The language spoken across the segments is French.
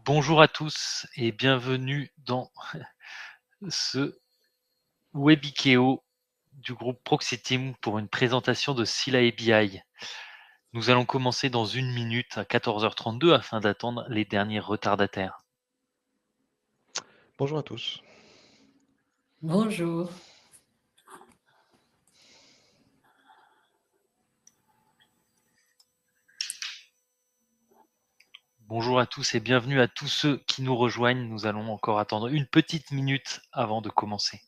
Bonjour à tous et bienvenue dans ce Webikeo du groupe Proxiteam pour une présentation de Scylla API. Nous allons commencer dans 1 minute à 14h32 afin d'attendre les derniers retardataires. Bonjour à tous. Bonjour. Bonjour à tous et bienvenue à tous ceux qui nous rejoignent. Nous allons encore attendre une petite minute avant de commencer.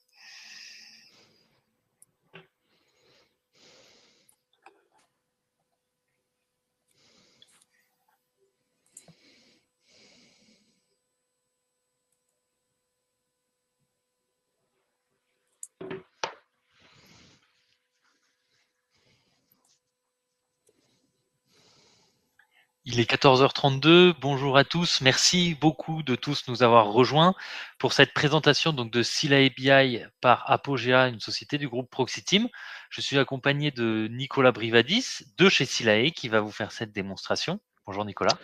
Il est 14h32, bonjour à tous, merci beaucoup de tous nous avoir rejoints pour cette présentation donc de Scylla API par Apogea, une société du groupe Proxiteam. Je suis accompagné de Nicolas Brivadis de chez Scylla qui va vous faire cette démonstration. Bonjour Nicolas.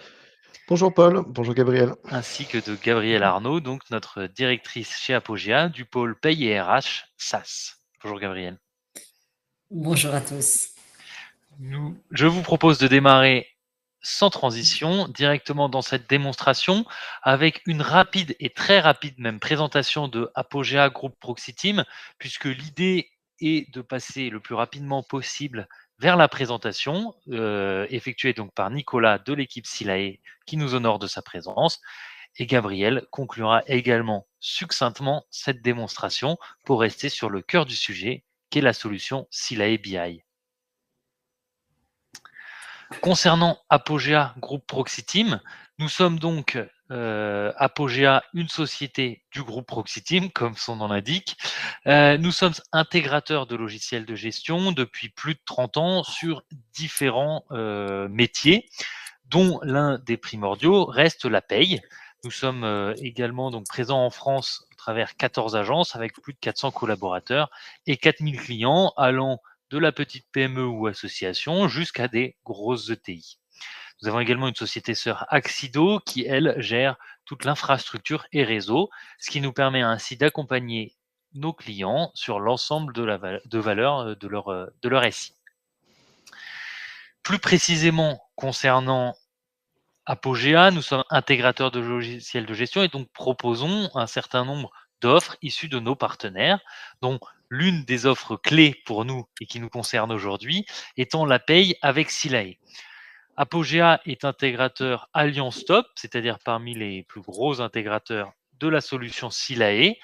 Bonjour Paul, bonjour Gabriel. Ainsi que de Gabrielle Arnaud, donc notre directrice chez Apogea du pôle Paye et RH SaaS. Bonjour Gabrielle. Bonjour à tous. Je vous propose de démarrer sans transition, directement dans cette démonstration, avec une rapide et très rapide même présentation de Apogea Group Proxiteam, puisque l'idée est de passer le plus rapidement possible vers la présentation, effectuée donc par Nicolas de l'équipe Scylla qui nous honore de sa présence, et Gabriel conclura également succinctement cette démonstration pour rester sur le cœur du sujet, qui est la solution Scylla BI. Concernant Apogea Group Proxiteam, nous sommes donc Apogea, une société du groupe Proxiteam, comme son nom l'indique. Nous sommes intégrateurs de logiciels de gestion depuis plus de 30 ans sur différents métiers, dont l'un des primordiaux reste la paye. Nous sommes également donc présents en France à travers 14 agences avec plus de 400 collaborateurs et 4000 clients allant de la petite PME ou association jusqu'à des grosses ETI. Nous avons également une société sœur Axido qui, elle, gère toute l'infrastructure et réseau, ce qui nous permet ainsi d'accompagner nos clients sur l'ensemble de valeurs de leur SI. Plus précisément concernant Apogea, nous sommes intégrateurs de logiciels de gestion et donc proposons un certain nombre d'offres issues de nos partenaires, dont l'une des offres clés pour nous et qui nous concerne aujourd'hui étant la paye avec Scylla. Apogea est intégrateur Alliance Top, c'est-à-dire parmi les plus gros intégrateurs de la solution Scylla.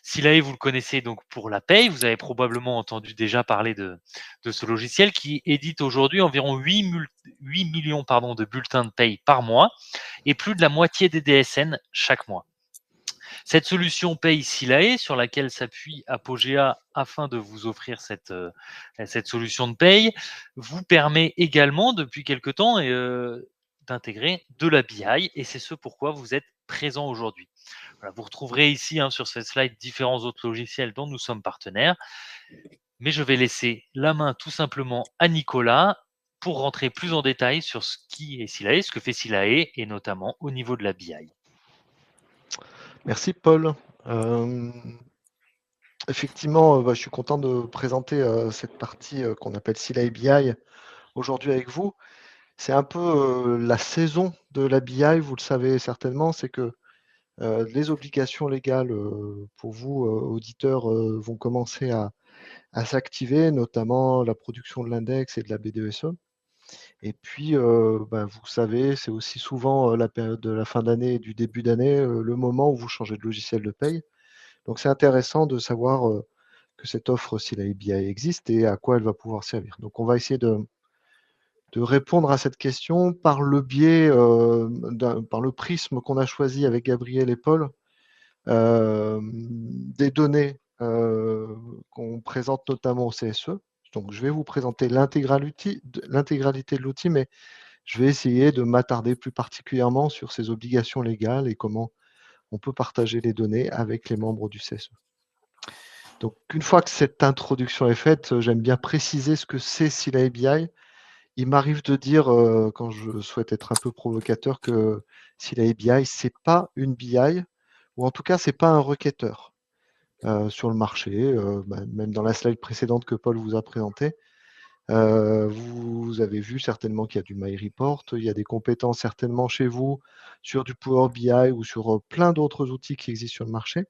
Scylla, vous le connaissez donc pour la paye. Vous avez probablement entendu déjà parler de ce logiciel qui édite aujourd'hui environ 8 millions de bulletins de paye par mois et plus de la moitié des DSN chaque mois. Cette solution paye Scylla sur laquelle s'appuie Apogea afin de vous offrir cette solution de paye vous permet également depuis quelque temps d'intégrer de la BI et c'est ce pourquoi vous êtes présent aujourd'hui. Voilà, vous retrouverez ici sur cette slide différents autres logiciels dont nous sommes partenaires, mais je vais laisser la main tout simplement à Nicolas pour rentrer plus en détail sur ce qui est Scylla, ce que fait Scylla et notamment au niveau de la BI. Merci Paul. Effectivement, je suis content de présenter cette partie qu'on appelle Scylla BI aujourd'hui avec vous. C'est un peu la saison de la BI, vous le savez certainement, c'est que les obligations légales pour vous, auditeurs, vont commencer à s'activer, notamment la production de l'index et de la BDSE. Et puis, vous savez, c'est aussi souvent la période de la fin d'année et du début d'année, le moment où vous changez de logiciel de paye. Donc, c'est intéressant de savoir que cette offre, si la ABI existe et à quoi elle va pouvoir servir. Donc, on va essayer de répondre à cette question par le biais, par le prisme qu'on a choisi avec Gabriel et Paul, des données qu'on présente notamment au CSE. Donc, je vais vous présenter l'intégralité de l'outil, mais je vais essayer de m'attarder plus particulièrement sur ces obligations légales et comment on peut partager les données avec les membres du CSE. Donc, une fois que cette introduction est faite, j'aime bien préciser ce que c'est Scylla ABI. il m'arrive de dire, quand je souhaite être un peu provocateur, que Sila BI, c'est pas une BI, ou en tout cas, c'est pas un requêteur sur le marché. Même dans la slide précédente que Paul vous a présentée, vous avez vu certainement qu'il y a du MyReport, il y a des compétences certainement chez vous sur du Power BI ou sur plein d'autres outils qui existent sur le marché.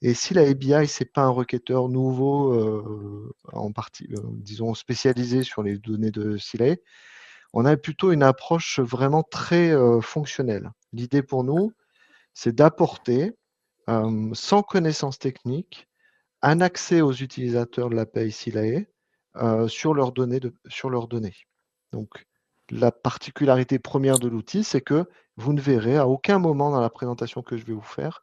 Et si la ABI, ce n'est pas un requêteur nouveau, en partie, disons, spécialisé sur les données de Silay, on a plutôt une approche vraiment très fonctionnelle. L'idée pour nous, c'est d'apporter, sans connaissance technique, un accès aux utilisateurs de l'API Silay sur leurs données. Donc, la particularité première de l'outil, c'est que vous ne verrez à aucun moment dans la présentation que je vais vous faire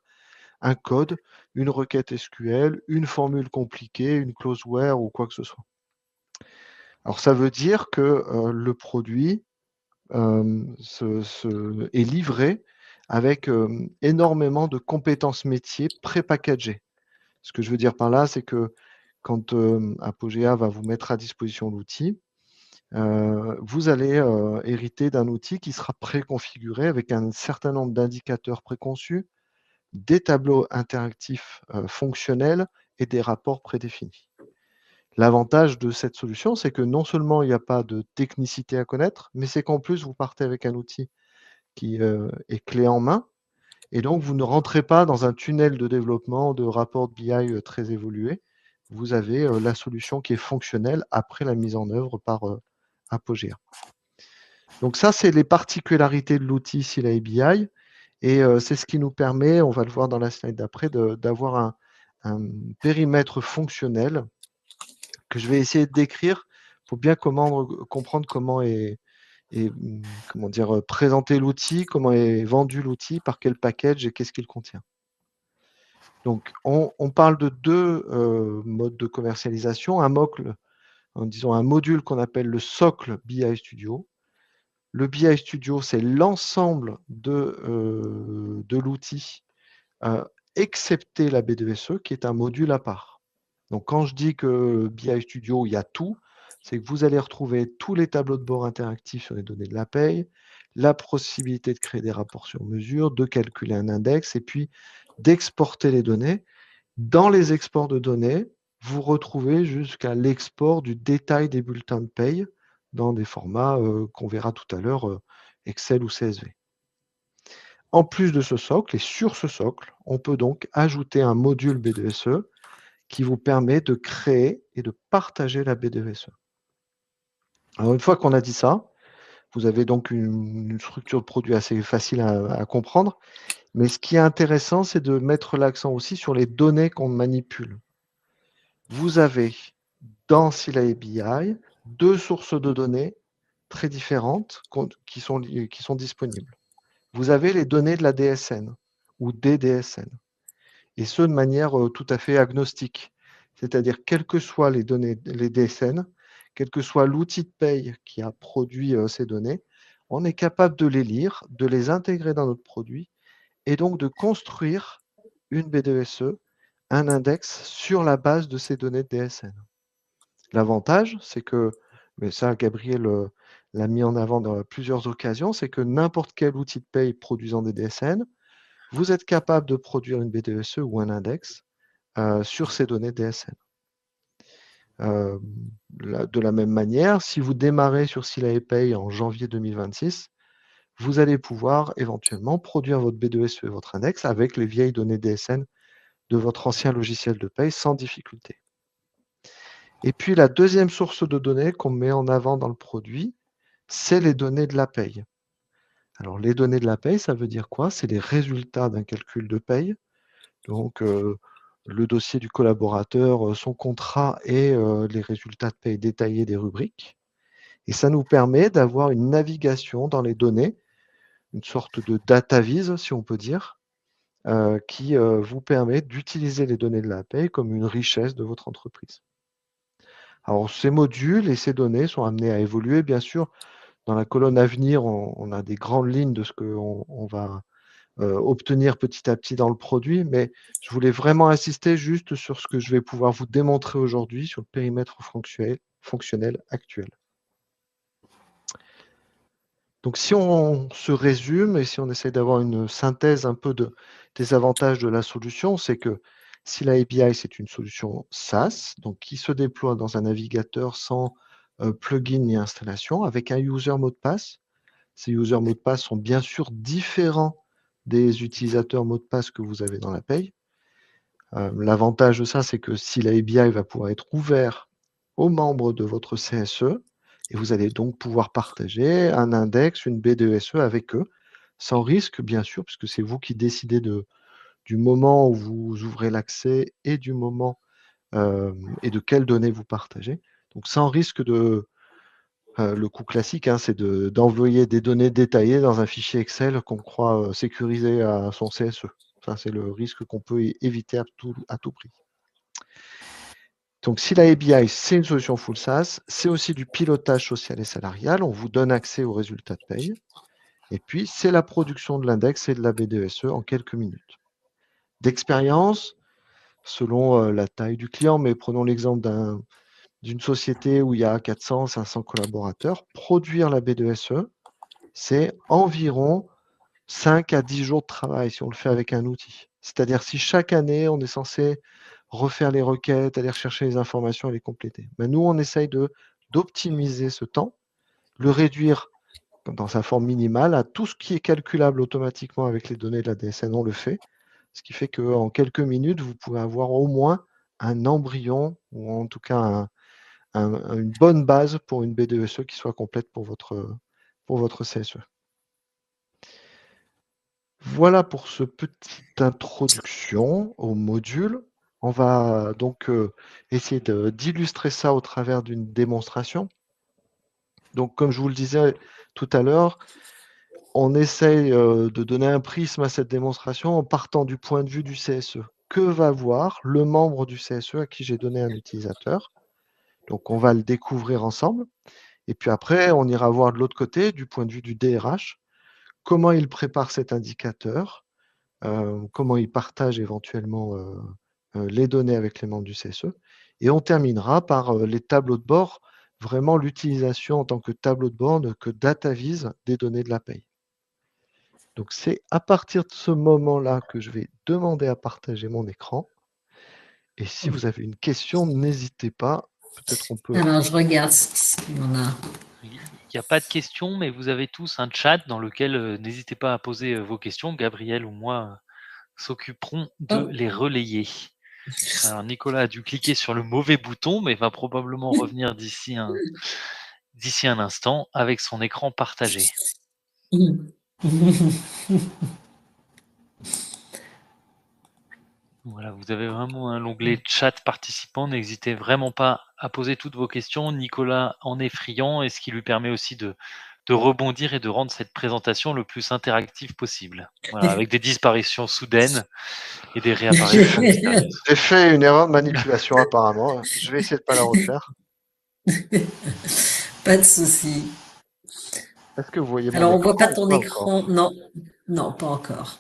un code, une requête SQL, une formule compliquée, une clause where ou quoi que ce soit. Alors ça veut dire que le produit est livré avec énormément de compétences métiers pré-packagées. Ce que je veux dire par là, c'est que quand Apogea va vous mettre à disposition l'outil, vous allez hériter d'un outil qui sera préconfiguré avec un certain nombre d'indicateurs préconçus, des tableaux interactifs fonctionnels et des rapports prédéfinis. L'avantage de cette solution, c'est que non seulement il n'y a pas de technicité à connaître, mais c'est qu'en plus, vous partez avec un outil qui est clé en main, et donc vous ne rentrez pas dans un tunnel de développement de rapports BI très évolués. Vous avez la solution qui est fonctionnelle après la mise en œuvre par Apogea. Donc ça, c'est les particularités de l'outil Silay BI. Et c'est ce qui nous permet, on va le voir dans la slide d'après, d'avoir un périmètre fonctionnel que je vais essayer de décrire pour bien comprendre comment est comment dire, présenter l'outil, comment est vendu l'outil, par quel package et qu'est-ce qu'il contient. Donc, on parle de deux modes de commercialisation. Disons un module qu'on appelle le socle BI Studio. Le BI Studio, c'est l'ensemble de l'outil, excepté la B2SE, qui est un module à part. Donc, quand je dis que BI Studio, il y a tout, c'est que vous allez retrouver tous les tableaux de bord interactifs sur les données de la paye, la possibilité de créer des rapports sur mesure, de calculer un index et puis d'exporter les données. Dans les exports de données, vous retrouvez jusqu'à l'export du détail des bulletins de paye dans des formats qu'on verra tout à l'heure, Excel ou CSV. En plus de ce socle, et sur ce socle, on peut donc ajouter un module B2SE qui vous permet de créer et de partager la B2SE. Alors, une fois qu'on a dit ça, vous avez donc une structure de produit assez facile à comprendre. Mais ce qui est intéressant, c'est de mettre l'accent aussi sur les données qu'on manipule. Vous avez dans Silay BI deux sources de données très différentes qui sont disponibles. Vous avez les données de la DSN ou des DSN, et ce de manière tout à fait agnostique. C'est-à-dire, quelles que soient les données, les DSN, quel que soit l'outil de paye qui a produit ces données, on est capable de les lire, de les intégrer dans notre produit et donc de construire une B2SE, un index sur la base de ces données de DSN. L'avantage, c'est que, mais ça Gabriel l'a mis en avant dans plusieurs occasions, c'est que n'importe quel outil de paye produisant des DSN, vous êtes capable de produire une B2SE ou un index sur ces données DSN. De la même manière, si vous démarrez sur Silay Pay en janvier 2026, vous allez pouvoir éventuellement produire votre B2SE et votre index avec les vieilles données DSN de votre ancien logiciel de paye sans difficulté. Et puis la deuxième source de données qu'on met en avant dans le produit, c'est les données de la paye. Alors les données de la paye, ça veut dire quoi? C'est les résultats d'un calcul de paye. Donc le dossier du collaborateur, son contrat et les résultats de paye détaillés des rubriques. Et ça nous permet d'avoir une navigation dans les données, une sorte de data vise, si on peut dire, qui vous permet d'utiliser les données de la paye comme une richesse de votre entreprise. Alors, ces modules et ces données sont amenés à évoluer, bien sûr. Dans la colonne à venir, on a des grandes lignes de ce qu'on va obtenir petit à petit dans le produit, mais je voulais vraiment insister juste sur ce que je vais pouvoir vous démontrer aujourd'hui sur le périmètre fonctionnel actuel. Donc, si on se résume et si on essaie d'avoir une synthèse un peu des avantages de la solution, c'est que si la API, c'est une solution SaaS, donc qui se déploie dans un navigateur sans plugin ni installation, avec un user mot de passe. Ces user mots de passe sont bien sûr différents des utilisateurs mots de passe que vous avez dans la paye. L'avantage de ça, c'est que si la API va pouvoir être ouvert aux membres de votre CSE, et vous allez donc pouvoir partager un index, une BDESE avec eux, sans risque, bien sûr, puisque c'est vous qui décidez du moment où vous ouvrez l'accès et du moment et de quelles données vous partagez. Donc, sans risque de... le coup classique, hein, c'est d'envoyer des données détaillées dans un fichier Excel qu'on croit sécurisé à son CSE. Ça, c'est le risque qu'on peut éviter à tout prix. Donc, si la ABI, c'est une solution full SaaS, c'est aussi du pilotage social et salarial. On vous donne accès aux résultats de paye. Et puis, c'est la production de l'index et de la BDESE en quelques minutes. D'expérience, selon la taille du client, mais prenons l'exemple d'une société où il y a 400, 500 collaborateurs, produire la BDESE, c'est environ 5 à 10 jours de travail si on le fait avec un outil. C'est-à-dire si chaque année, on est censé refaire les requêtes, aller rechercher les informations et les compléter. Mais nous, on essaye d'optimiser ce temps, le réduire dans sa forme minimale à tout ce qui est calculable automatiquement avec les données de la DSN, on le fait. Ce qui fait qu'en quelques minutes, vous pouvez avoir au moins un embryon ou en tout cas une bonne base pour une BDESE qui soit complète pour votre CSE. Voilà pour ce petite introduction au module. On va donc essayer d'illustrer ça au travers d'une démonstration. Donc, comme je vous le disais tout à l'heure, on essaye de donner un prisme à cette démonstration en partant du point de vue du CSE. Que va voir le membre du CSE à qui j'ai donné un utilisateur? Donc, on va le découvrir ensemble. Et puis après, on ira voir de l'autre côté, du point de vue du DRH, comment il prépare cet indicateur, comment il partage éventuellement les données avec les membres du CSE. Et on terminera par les tableaux de bord, vraiment l'utilisation en tant que tableau de bord, que data vise des données de la paye. Donc c'est à partir de ce moment-là que je vais demander à partager mon écran. Et si vous avez une question, n'hésitez pas. Peut-être on peut... Alors, je regarde ce qu'on a. Il n'y a pas de questions, mais vous avez tous un chat dans lequel n'hésitez pas à poser vos questions. Gabriel ou moi s'occuperont de les relayer. Alors, Nicolas a dû cliquer sur le mauvais bouton, mais va probablement revenir d'ici un instant avec son écran partagé. Voilà, vous avez vraiment l'onglet chat participant. N'hésitez vraiment pas à poser toutes vos questions. Nicolas en est friand et ce qui lui permet aussi de rebondir et de rendre cette présentation le plus interactive possible. Voilà, avec des disparitions soudaines et des réapparitions mystérieuses. J'ai fait une erreur de manipulation apparemment. Je vais essayer de ne pas la refaire. Pas de souci. Est-ce que vous voyez mon Alors, on écran? voit pas ton Pas écran. encore. Non, non, pas encore.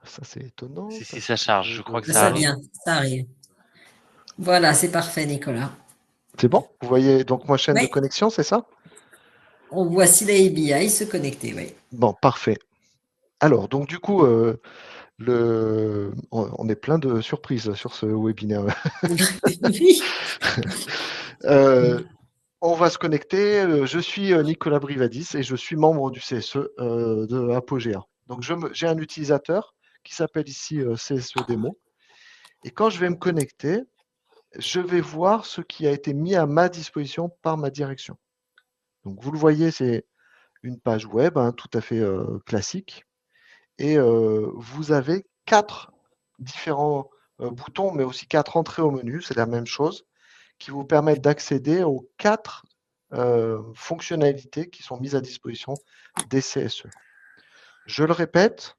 Ça, c'est étonnant. Si, ça charge. Je crois que ça Ça arrive. vient, ça arrive. Voilà, c'est parfait, Nicolas. C'est bon? Vous voyez donc ma chaîne de Oui. connexion, c'est ça? On voit si la ABI se connecter, oui. Bon, parfait. Alors, donc du coup, on est plein de surprises sur ce webinaire. On va se connecter. Je suis Nicolas Brivadis et je suis membre du CSE de Apogea. Donc, j'ai un utilisateur qui s'appelle ici CSE Démo. Et quand je vais me connecter, je vais voir ce qui a été mis à ma disposition par ma direction. Donc, vous le voyez, c'est une page web tout à fait classique. Et vous avez 4 différents boutons, mais aussi 4 entrées au menu, c'est la même chose, qui vous permettent d'accéder aux 4 fonctionnalités qui sont mises à disposition des CSE. Je le répète,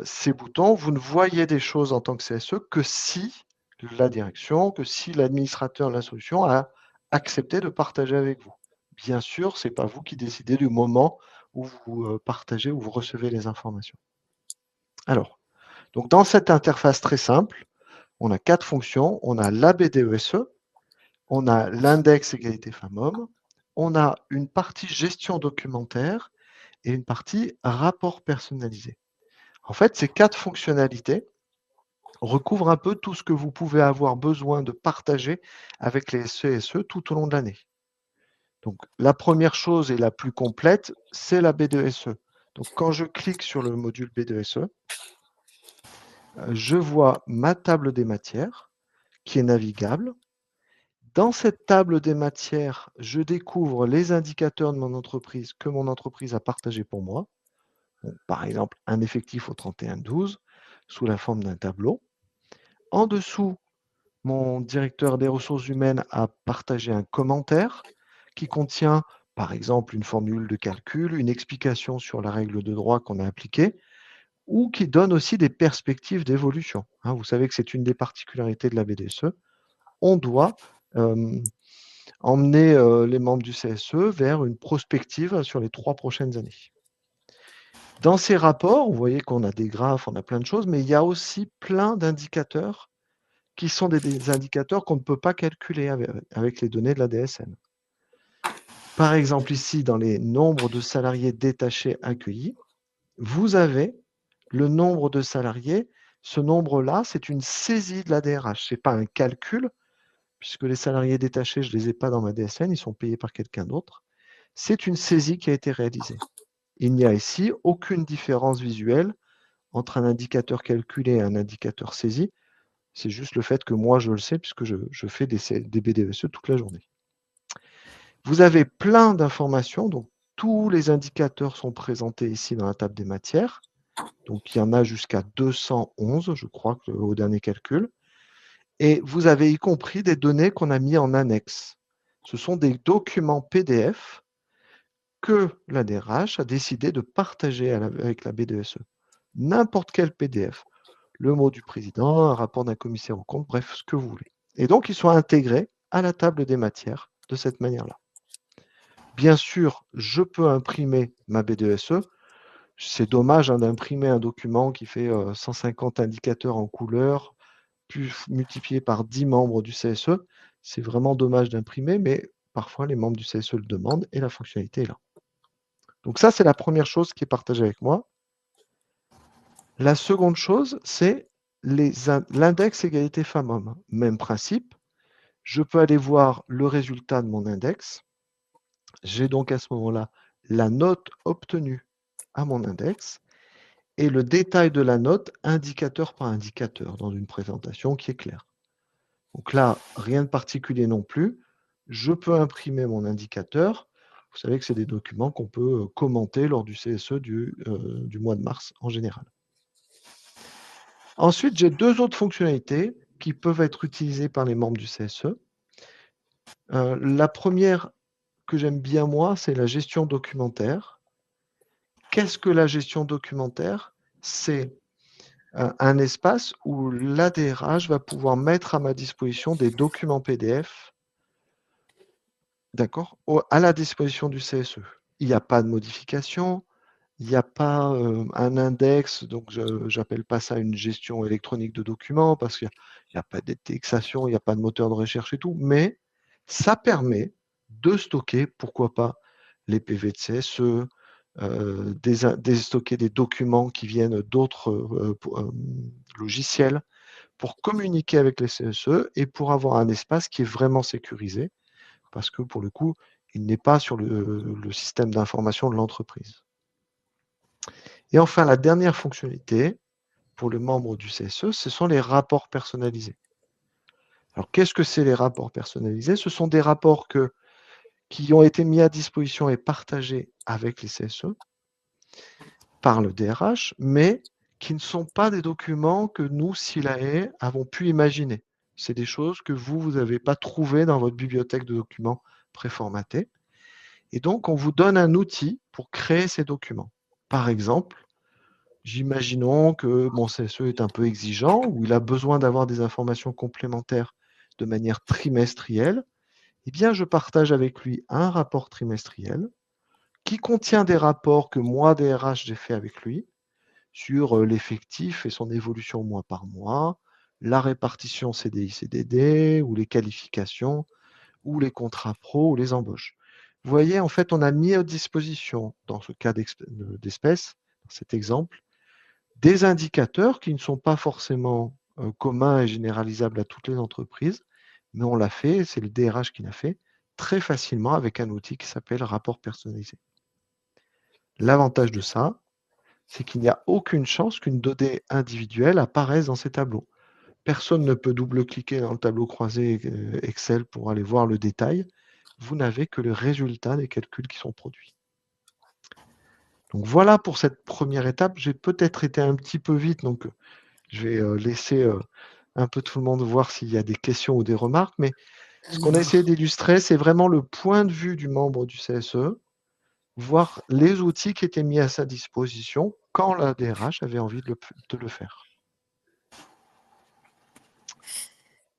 ces boutons, vous ne voyez des choses en tant que CSE que si la direction, que si l'administrateur de la solution a accepté de partager avec vous. Bien sûr, ce n'est pas vous qui décidez du moment où vous partagez, où vous recevez les informations. Alors, donc dans cette interface très simple, on a 4 fonctions. On a la BDESE, on a l'index égalité femmes-hommes, on a une partie gestion documentaire et une partie rapport personnalisé. En fait, ces 4 fonctionnalités recouvrent un peu tout ce que vous pouvez avoir besoin de partager avec les CSE tout au long de l'année. Donc, la première chose et la plus complète, c'est la B2SE. Donc, quand je clique sur le module B2SE, je vois ma table des matières qui est navigable. Dans cette table des matières, je découvre les indicateurs de mon entreprise que mon entreprise a partagés pour moi. Bon, par exemple, un effectif au 31/12 sous la forme d'un tableau. En dessous, mon directeur des ressources humaines a partagé un commentaire qui contient, par exemple, une formule de calcul, une explication sur la règle de droit qu'on a appliquée, ou qui donne aussi des perspectives d'évolution. Hein, vous savez que c'est une des particularités de la BDSE. On doit emmener les membres du CSE vers une prospective sur les 3 prochaines années. Dans ces rapports, vous voyez qu'on a des graphes, on a plein de choses, mais il y a aussi plein d'indicateurs qui sont des indicateurs qu'on ne peut pas calculer avec les données de la DSN. Par exemple, ici, dans les nombres de salariés détachés accueillis, vous avez le nombre de salariés. Ce nombre-là, c'est une saisie de la DRH. Ce n'est pas un calcul, puisque les salariés détachés, je ne les ai pas dans ma DSN, ils sont payés par quelqu'un d'autre. C'est une saisie qui a été réalisée. Il n'y a ici aucune différence visuelle entre un indicateur calculé et un indicateur saisi. C'est juste le fait que moi, je le sais, puisque je fais des BDSE toute la journée. Vous avez plein d'informations, donc tous les indicateurs sont présentés ici dans la table des matières. Donc il y en a jusqu'à 211, je crois, au dernier calcul. Et vous avez y compris des données qu'on a mis en annexe. Ce sont des documents PDF que la DRH a décidé de partager avec la BDSE. N'importe quel PDF. Le mot du président, un rapport d'un commissaire aux comptes, bref, ce que vous voulez. Et donc, ils sont intégrés à la table des matières de cette manière-là. Bien sûr, je peux imprimer ma BDSE. C'est dommage d'imprimer un document qui fait 150 indicateurs en couleur, puis multiplié par 10 membres du CSE. C'est vraiment dommage d'imprimer, mais parfois les membres du CSE le demandent et la fonctionnalité est là. Donc ça, c'est la première chose qui est partagée avec moi. La seconde chose, c'est l'index égalité femmes-hommes. Même principe, je peux aller voir le résultat de mon index. J'ai donc à ce moment-là la note obtenue à mon index et le détail de la note indicateur par indicateur dans une présentation qui est claire. Donc là, rien de particulier non plus. Je peux imprimer mon indicateur. Vous savez que c'est des documents qu'on peut commenter lors du CSE du mois de mars en général. Ensuite, j'ai 2 autres fonctionnalités qui peuvent être utilisées par les membres du CSE. La première que j'aime bien moi, c'est la gestion documentaire. Qu'est-ce que la gestion documentaire? C'est un espace où l'ADRH va pouvoir mettre à ma disposition des documents PDF, d'accord, à la disposition du CSE. Il n'y a pas de modification, il n'y a pas un index, donc je n'appelle pas ça une gestion électronique de documents parce qu'il n'y a pas d'indexation, il n'y a pas de moteur de recherche et tout, mais ça permet de stocker, pourquoi pas, les PV de CSE, stocker des documents qui viennent d'autres logiciels pour communiquer avec les CSE et pour avoir un espace qui est vraiment sécurisé parce que pour le coup, il n'est pas sur le système d'information de l'entreprise. Et enfin, la dernière fonctionnalité pour le membre du CSE, ce sont les rapports personnalisés. Alors, qu'est-ce que c'est les rapports personnalisés? Ce sont des rapports qui ont été mis à disposition et partagés avec les CSE par le DRH, mais qui ne sont pas des documents que nous, SILAE, avons pu imaginer. C'est des choses que vous n'avez pas trouvées dans votre bibliothèque de documents préformatés. Et donc, on vous donne un outil pour créer ces documents. Par exemple, imaginons que mon CSE est un peu exigeant ou il a besoin d'avoir des informations complémentaires de manière trimestrielle. Eh bien, je partage avec lui un rapport trimestriel qui contient des rapports que moi, DRH, j'ai fait avec lui sur l'effectif et son évolution mois par mois, la répartition CDI-CDD ou les qualifications ou les contrats pro ou les embauches. Vous voyez, en fait, on a mis à disposition, dans ce cas d'espèce, dans cet exemple, des indicateurs qui ne sont pas forcément communs et généralisables à toutes les entreprises, mais on l'a fait, c'est le DRH qui l'a fait, très facilement avec un outil qui s'appelle rapport personnalisé. L'avantage de ça, c'est qu'il n'y a aucune chance qu'une donnée individuelle apparaisse dans ces tableaux. Personne ne peut double-cliquer dans le tableau croisé Excel pour aller voir le détail. Vous n'avez que le résultat des calculs qui sont produits. Donc voilà pour cette première étape. J'ai peut-être été un petit peu vite, donc je vais laisser un peu tout le monde voir s'il y a des questions ou des remarques. Mais ce qu'on a essayé d'illustrer, c'est vraiment le point de vue du membre du CSE, voir les outils qui étaient mis à sa disposition quand la DRH avait envie de le faire.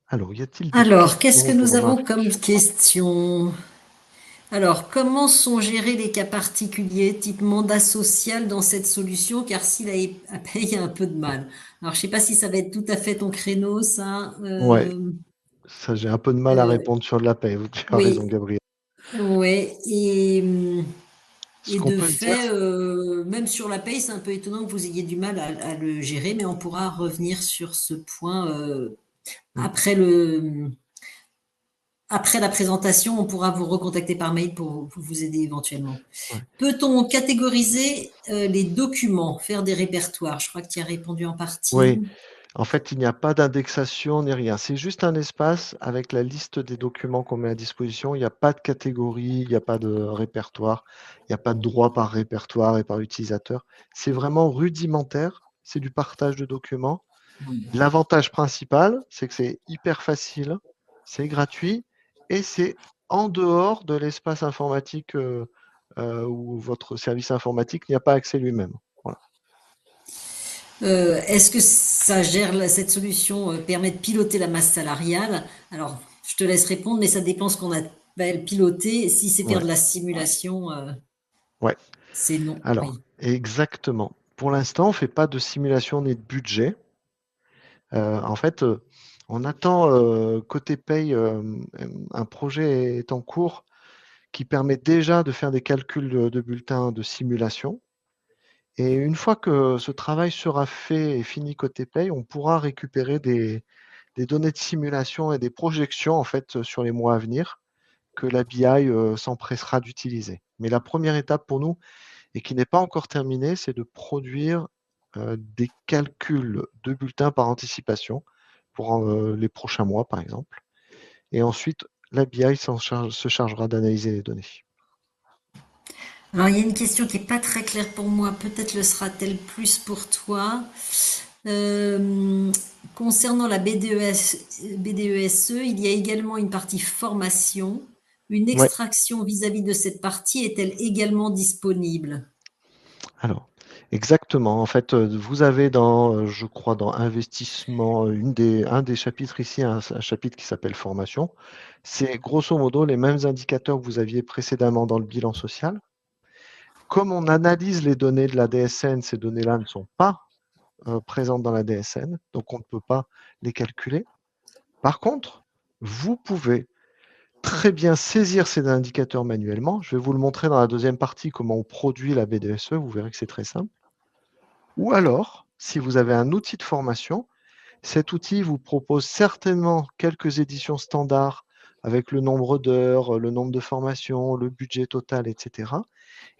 Alors, y a-t-il des Alors, qu'est-ce que questions, nous avons remarques? comme question? Alors, comment sont gérés les cas particuliers, type mandat social dans cette solution? Car s'il a payé un peu de mal. Alors, je ne sais pas si ça va être tout à fait ton créneau, ça. Ouais, ça j'ai un peu de mal à répondre sur de la paie. Tu as raison, Oui, Gabriel. ouais. Ce Et qu'on de peut dire, fait, même sur la paye, c'est un peu étonnant que vous ayez du mal à le gérer, mais on pourra revenir sur ce point après la présentation. On pourra vous recontacter par mail pour vous aider éventuellement. ouais. Peut-on catégoriser les documents, faire des répertoires? Je crois que tu y as répondu en partie. Oui, en fait, il n'y a pas d'indexation ni rien. C'est juste un espace avec la liste des documents qu'on met à disposition. Il n'y a pas de catégorie, il n'y a pas de répertoire, il n'y a pas de droit par répertoire et par utilisateur. C'est vraiment rudimentaire. C'est du partage de documents. L'avantage principal, c'est que c'est hyper facile, c'est gratuit et c'est en dehors de l'espace informatique où votre service informatique n'y a pas accès lui-même. Voilà. Est-ce que ça gère, cette solution permet de piloter la masse salariale? Alors, je te laisse répondre, mais ça dépend ce qu'on appelle piloter. Si c'est faire Ouais. de la simulation, Ouais. c'est non. Alors, Oui. exactement. Pour l'instant, on ne fait pas de simulation ni de budget. En fait, on attend côté paye, un projet est en cours qui permet déjà de faire des calculs de bulletins de simulation. Et une fois que ce travail sera fait et fini côté paye, on pourra récupérer des données de simulation et des projections en fait sur les mois à venir que la BI s'empressera d'utiliser. Mais la première étape pour nous, et qui n'est pas encore terminée, c'est de produire des calculs de bulletins par anticipation pour les prochains mois, par exemple. Et ensuite, la BI se chargera d'analyser les données. Alors, il y a une question qui n'est pas très claire pour moi. Peut-être le sera-t-elle plus pour toi. Concernant la BDESE, il y a également une partie formation. Une Ouais. extraction vis-à-vis de cette partie est-elle également disponible? Alors, exactement. En fait, vous avez dans, je crois, dans investissement, un des chapitres ici, un chapitre qui s'appelle formation. C'est grosso modo les mêmes indicateurs que vous aviez précédemment dans le bilan social. Comme on analyse les données de la DSN, ces données-là ne sont pas présentes dans la DSN, donc on ne peut pas les calculer. Par contre, vous pouvez très bien saisir ces indicateurs manuellement. Je vais vous le montrer dans la deuxième partie, comment on produit la BDSE. Vous verrez que c'est très simple. Ou alors, si vous avez un outil de formation, cet outil vous propose certainement quelques éditions standards avec le nombre d'heures, le nombre de formations, le budget total, etc.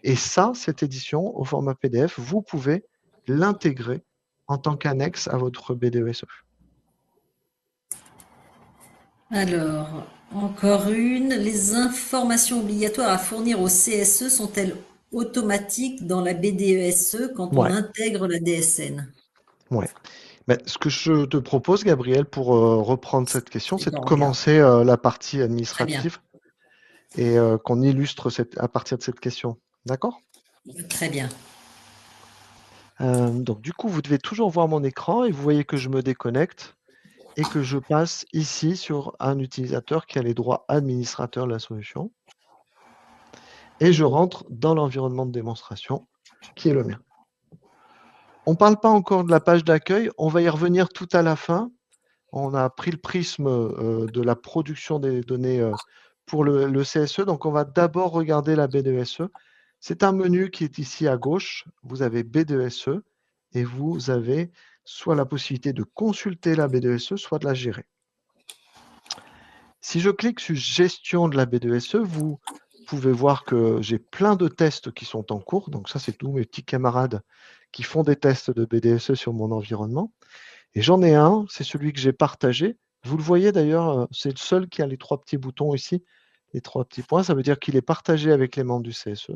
Et ça, cette édition au format PDF, vous pouvez l'intégrer en tant qu'annexe à votre BDESE. Alors, encore une. Les informations obligatoires à fournir au CSE sont-elles automatiques dans la BDESE quand on Ouais, intègre la DSN? ouais. Ben, ce que je te propose, Gabriel, pour reprendre cette question, c'est de D'accord, regarde. commencer la partie Très bien, administrative et qu'on illustre à partir de cette question. D'accord? très bien. Donc, du coup, vous devez toujours voir mon écran et vous voyez que je me déconnecte et que je passe ici sur un utilisateur qui a les droits administrateurs de la solution. Et je rentre dans l'environnement de démonstration qui est le mien. On ne parle pas encore de la page d'accueil, on va y revenir tout à la fin. On a pris le prisme de la production des données pour le CSE. Donc, on va d'abord regarder la B2SE. C'est un menu qui est ici à gauche. Vous avez B2SE et vous avez soit la possibilité de consulter la B2SE, soit de la gérer. Si je clique sur gestion de la B2SE, vous pouvez voir que j'ai plein de tests qui sont en cours. Donc ça, c'est tous mes petits camarades qui font des tests de B2SE sur mon environnement. Et j'en ai un, c'est celui que j'ai partagé. Vous le voyez d'ailleurs, c'est le seul qui a les 3 petits boutons ici, les 3 petits points. Ça veut dire qu'il est partagé avec les membres du CSE.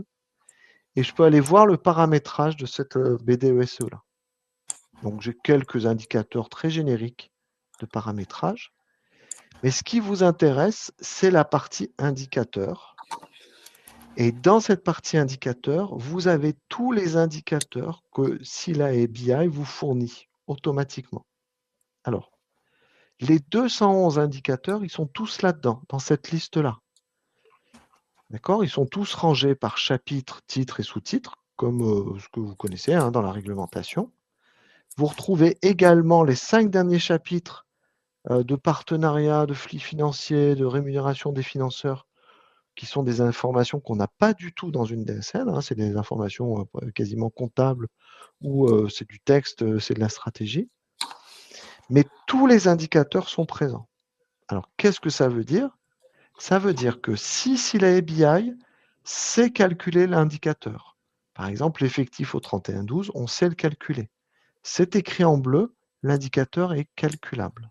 Et je peux aller voir le paramétrage de cette B2SE-là. Donc j'ai quelques indicateurs très génériques de paramétrage. Mais ce qui vous intéresse, c'est la partie indicateur. Et dans cette partie indicateur, vous avez tous les indicateurs que Sila et BI vous fournit automatiquement. Alors, les 211 indicateurs, ils sont tous là-dedans, dans cette liste-là. D'accord? Ils sont tous rangés par chapitre, titre et sous-titre, comme ce que vous connaissez dans la réglementation. Vous retrouvez également les 5 derniers chapitres de partenariat, de flux financiers, de rémunération des financeurs, qui sont des informations qu'on n'a pas du tout dans une DSL. C'est des informations quasiment comptables ou c'est du texte, c'est de la stratégie. Mais tous les indicateurs sont présents. Alors, qu'est-ce que ça veut dire? Ça veut dire que si la ABI sait calculer l'indicateur, par exemple l'effectif au 31-12, on sait le calculer. C'est écrit en bleu, l'indicateur est calculable.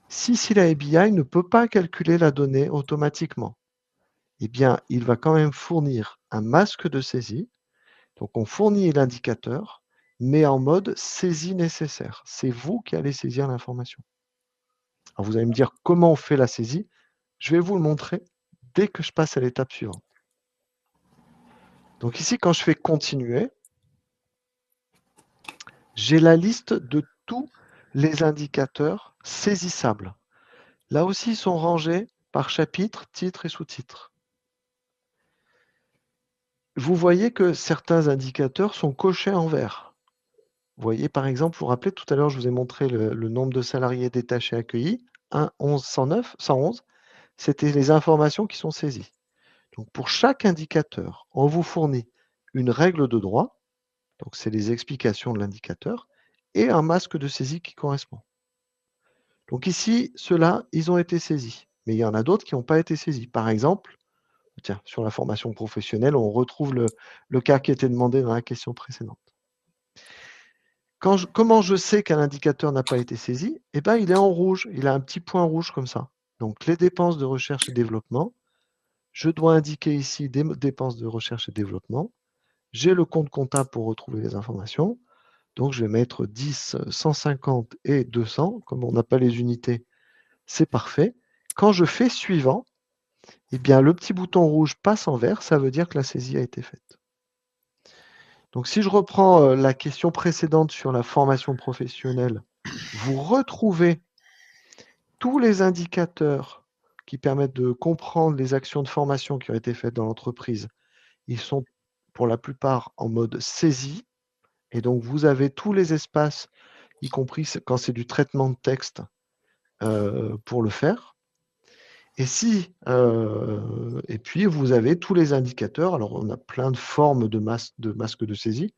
Si la ABI ne peut pas calculer la donnée automatiquement, eh bien, il va quand même fournir un masque de saisie. Donc, on fournit l'indicateur, mais en mode saisie nécessaire. C'est vous qui allez saisir l'information. Alors, vous allez me dire comment on fait la saisie. Je vais vous le montrer dès que je passe à l'étape suivante. Donc ici, quand je fais continuer, j'ai la liste de tous les indicateurs saisissables. Là aussi, ils sont rangés par chapitre, titre et sous-titre. Vous voyez que certains indicateurs sont cochés en vert. Vous voyez, par exemple, vous vous rappelez, tout à l'heure, je vous ai montré le nombre de salariés détachés accueillis, 1, 11, 111, c'était les informations qui sont saisies. Donc, pour chaque indicateur, on vous fournit une règle de droit, donc c'est les explications de l'indicateur, et un masque de saisie qui correspond. Donc ici, ceux-là, ils ont été saisis, mais il y en a d'autres qui n'ont pas été saisis. Par exemple, tiens, sur la formation professionnelle, on retrouve le cas qui était demandé dans la question précédente. Comment je sais qu'un indicateur n'a pas été saisi? Eh bien, il est en rouge, il a un petit point rouge comme ça. Donc, les dépenses de recherche et développement, je dois indiquer ici des dépenses de recherche et développement. J'ai le compte comptable pour retrouver les informations. Donc, je vais mettre 10, 150 et 200. Comme on n'a pas les unités, c'est parfait. Quand je fais suivant, eh bien, le petit bouton rouge passe en vert. Ça veut dire que la saisie a été faite. Donc, si je reprends la question précédente sur la formation professionnelle, vous retrouvez tous les indicateurs qui permettent de comprendre les actions de formation qui ont été faites dans l'entreprise. Ils sont pour la plupart en mode saisie. Et donc, vous avez tous les espaces, y compris quand c'est du traitement de texte, pour le faire. Et puis, vous avez tous les indicateurs. Alors, on a plein de formes de masques de saisie.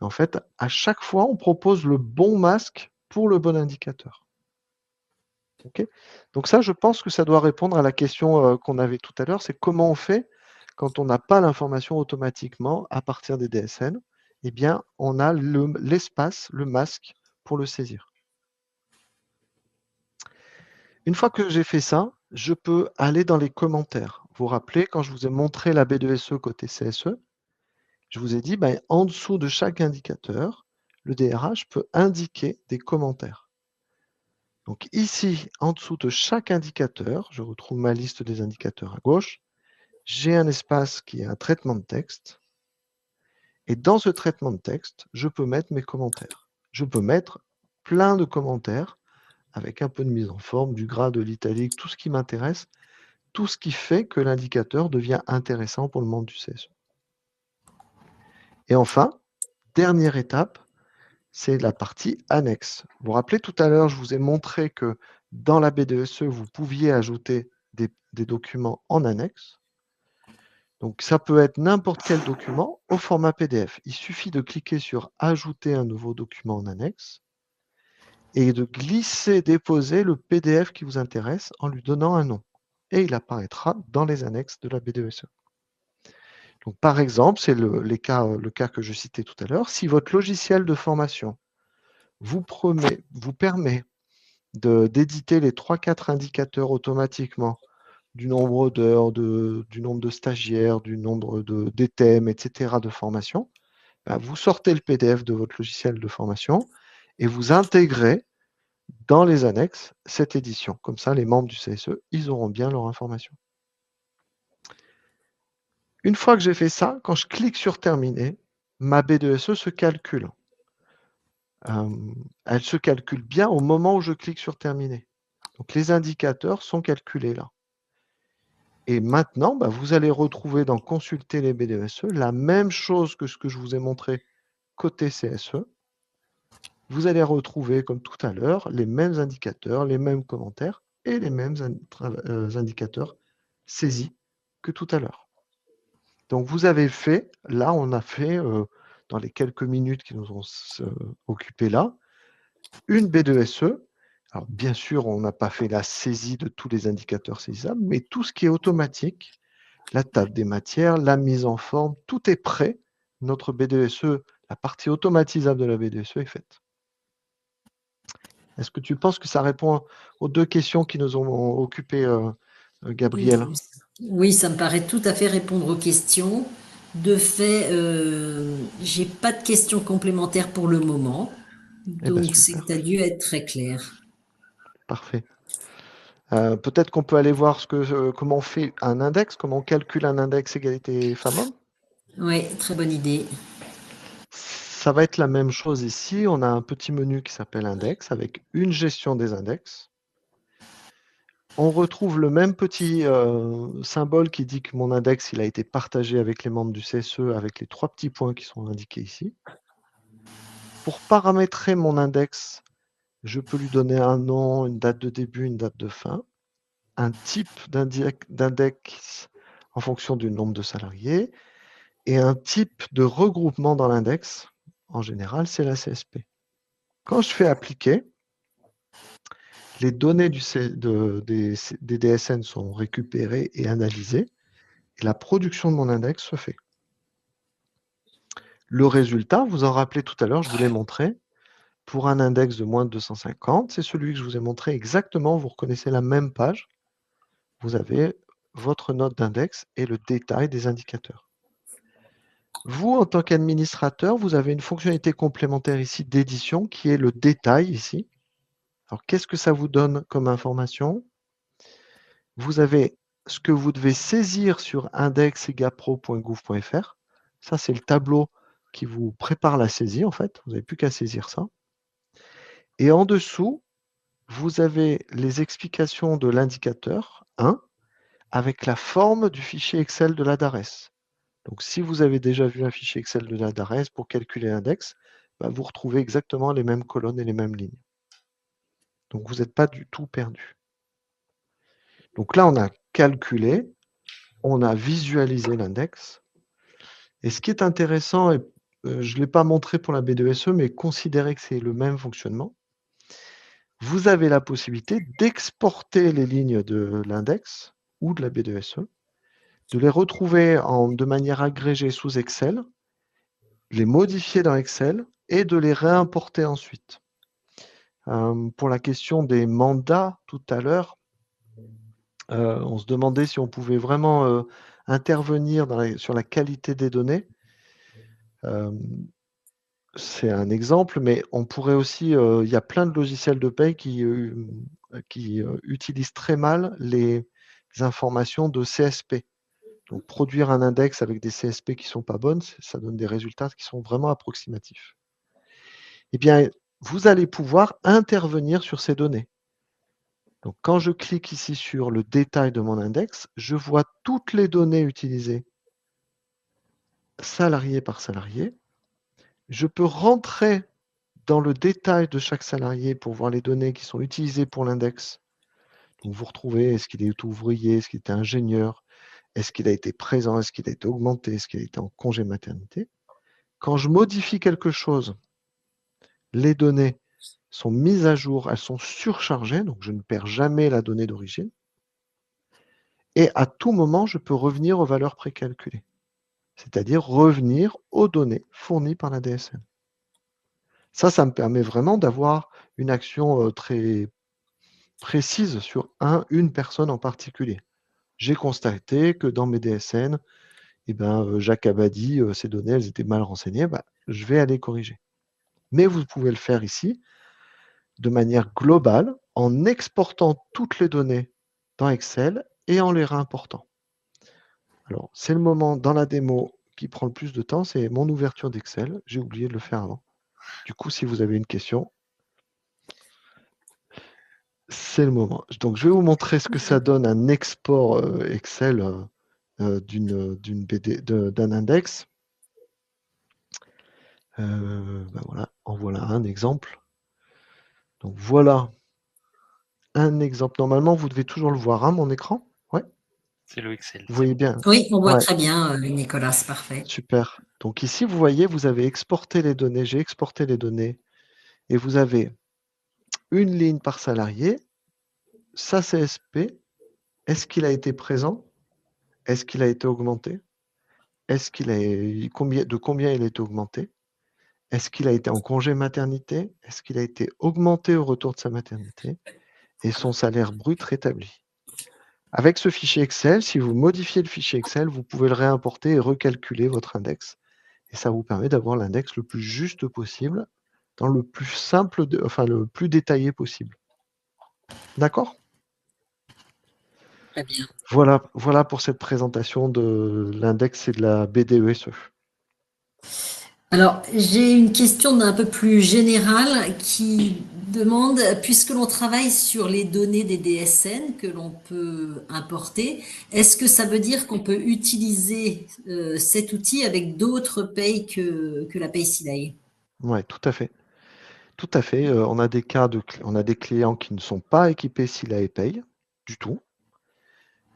En fait, à chaque fois, on propose le bon masque pour le bon indicateur. Okay. Donc ça, je pense que ça doit répondre à la question qu'on avait tout à l'heure, c'est comment on fait quand on n'a pas l'information automatiquement à partir des DSN. Eh bien, on a l'espace, le masque pour le saisir. Une fois que j'ai fait ça, je peux aller dans les commentaires. Vous vous rappelez, quand je vous ai montré la B2SE côté CSE, je vous ai dit, en dessous de chaque indicateur, le DRH peut indiquer des commentaires. Donc ici, en dessous de chaque indicateur, je retrouve ma liste des indicateurs à gauche, j'ai un espace qui est un traitement de texte. Et dans ce traitement de texte, je peux mettre mes commentaires. Je peux mettre plein de commentaires avec un peu de mise en forme, du gras, de l'italique, tout ce qui m'intéresse, tout ce qui fait que l'indicateur devient intéressant pour le membre du CSE. Et enfin, dernière étape, c'est la partie annexe. Vous vous rappelez tout à l'heure, je vous ai montré que dans la B2SE, vous pouviez ajouter des documents en annexe. Donc, ça peut être n'importe quel document au format PDF. Il suffit de cliquer sur « Ajouter un nouveau document en annexe » et de glisser, déposer le PDF qui vous intéresse en lui donnant un nom. Et il apparaîtra dans les annexes de la BDESE. Donc, par exemple, c'est le cas que je citais tout à l'heure. Si votre logiciel de formation vous permet d'éditer les 3-4 indicateurs automatiquement du nombre d'heures, du nombre de stagiaires, du nombre des thèmes, etc. de formation, vous sortez le PDF de votre logiciel de formation et vous intégrez dans les annexes cette édition. Comme ça, les membres du CSE, ils auront bien leur information. Une fois que j'ai fait ça, quand je clique sur Terminer, ma BDSE se calcule. Elle se calcule bien au moment où je clique sur Terminer. Donc les indicateurs sont calculés là. Et maintenant, vous allez retrouver dans Consulter les BDSE la même chose que ce que je vous ai montré côté CSE. Vous allez retrouver, comme tout à l'heure, les mêmes indicateurs, les mêmes commentaires et les mêmes indicateurs saisis que tout à l'heure. Donc, vous avez fait, là, on a fait, dans les quelques minutes qui nous ont occupé là, une BDSE. Alors, bien sûr, on n'a pas fait la saisie de tous les indicateurs saisissables, mais tout ce qui est automatique, la table des matières, la mise en forme, tout est prêt. Notre BDSE, la partie automatisable de la BDSE est faite. Est-ce que tu penses que ça répond aux deux questions qui nous ont occupé, Gabriel? Oui, ça me paraît tout à fait répondre aux questions. De fait, j'ai pas de questions complémentaires pour le moment. Eh ben, Donc, c'est que super, tu as dû être très clair. parfait. Peut-être qu'on peut aller voir comment on fait un index, comment on calcule un index égalité femmes-hommes. Oui, très bonne idée. Ça va être la même chose ici. On a un petit menu qui s'appelle index avec une gestion des index. On retrouve le même petit symbole qui dit que mon index il a été partagé avec les membres du CSE avec les 3 petits points qui sont indiqués ici. Pour paramétrer mon index, je peux lui donner un nom, une date de début, une date de fin, un type d'index en fonction du nombre de salariés et un type de regroupement dans l'index. En général, c'est la CSP. Quand je fais appliquer, les données des DSN sont récupérées et analysées et la production de mon index se fait. Le résultat, vous en rappelez tout à l'heure, je vous l'ai montré, pour un index de moins de 250, c'est celui que je vous ai montré exactement, vous reconnaissez la même page, vous avez votre note d'index et le détail des indicateurs. Vous, en tant qu'administrateur, vous avez une fonctionnalité complémentaire ici d'édition qui est le détail ici. Alors, qu'est-ce que ça vous donne comme information? Vous avez ce que vous devez saisir sur index.egapro.gouv.fr. Ça, c'est le tableau qui vous prépare la saisie, en fait. Vous n'avez plus qu'à saisir ça. Et en dessous, vous avez les explications de l'indicateur 1 avec la forme du fichier Excel de la DARES. Donc, si vous avez déjà vu un fichier Excel de la DARES pour calculer l'index, vous retrouvez exactement les mêmes colonnes et les mêmes lignes. Donc, vous n'êtes pas du tout perdu. Donc là, on a calculé, on a visualisé l'index. Et ce qui est intéressant, et je ne l'ai pas montré pour la B2SE, mais considérez que c'est le même fonctionnement. Vous avez la possibilité d'exporter les lignes de l'index ou de la B2SE, de les retrouver de manière agrégée sous Excel, les modifier dans Excel et de les réimporter ensuite. Pour la question des mandats tout à l'heure, on se demandait si on pouvait vraiment intervenir sur la qualité des données. C'est un exemple, mais on pourrait aussi, il y a plein de logiciels de paye qui utilisent très mal les informations de CSP. Donc, produire un index avec des CSP qui ne sont pas bonnes, ça donne des résultats qui sont vraiment approximatifs. Eh bien, vous allez pouvoir intervenir sur ces données. Donc, quand je clique ici sur le détail de mon index, je vois toutes les données utilisées, salarié par salarié. Je peux rentrer dans le détail de chaque salarié pour voir les données qui sont utilisées pour l'index Donc, vous retrouvez, est-ce qu'il est ouvrier, est-ce qu'il était ingénieur, est-ce qu'il a été présent, est-ce qu'il a été augmenté, est-ce qu'il a été en congé maternité. Quand je modifie quelque chose, les données sont mises à jour, elles sont surchargées, donc je ne perds jamais la donnée d'origine. Et à tout moment, je peux revenir aux valeurs précalculées, c'est-à-dire revenir aux données fournies par la DSN. Ça me permet vraiment d'avoir une action très précise sur une personne en particulier. J'ai constaté que dans mes DSN, Jacques Abadi, ces données, elles étaient mal renseignées, je vais aller corriger. Mais vous pouvez le faire ici de manière globale en exportant toutes les données dans Excel et en les réimportant. Alors, c'est le moment dans la démo qui prend le plus de temps, c'est mon ouverture d'Excel. J'ai oublié de le faire avant. Du coup, si vous avez une question, c'est le moment. Donc, je vais vous montrer ce que ça donne un export Excel d'un index. Voilà, en voilà un exemple. Donc, voilà un exemple. Normalement, vous devez toujours le voir, hein, mon écran. Ouais. C'est le Excel. Vous voyez bien. Oui, on voit très bien, Nicolas, c'est parfait. Super. Donc ici, vous voyez, vous avez exporté les données. J'ai exporté les données. Et vous avez une ligne par salarié, sa CSP. Est-ce qu'il a été présent? Est-ce qu'il a été augmenté? Est-ce qu'il a de combien il a été augmenté? Est-ce qu'il a été en congé maternité? Est-ce qu'il a été augmenté au retour de sa maternité? Et son salaire brut rétabli. Avec ce fichier Excel, si vous modifiez le fichier Excel, vous pouvez le réimporter et recalculer votre index. Et ça vous permet d'avoir l'index le plus juste possible, dans le plus simple, le plus détaillé possible. D'accord? Très bien. Voilà pour cette présentation de l'index et de la BDESE. Alors, j'ai une question d'un peu plus générale qui demande, puisque l'on travaille sur les données des DSN que l'on peut importer, est-ce que ça veut dire qu'on peut utiliser cet outil avec d'autres payes que la paye SILAE? Oui, tout à fait. Tout à fait. On a des clients qui ne sont pas équipés SILAE Pay du tout,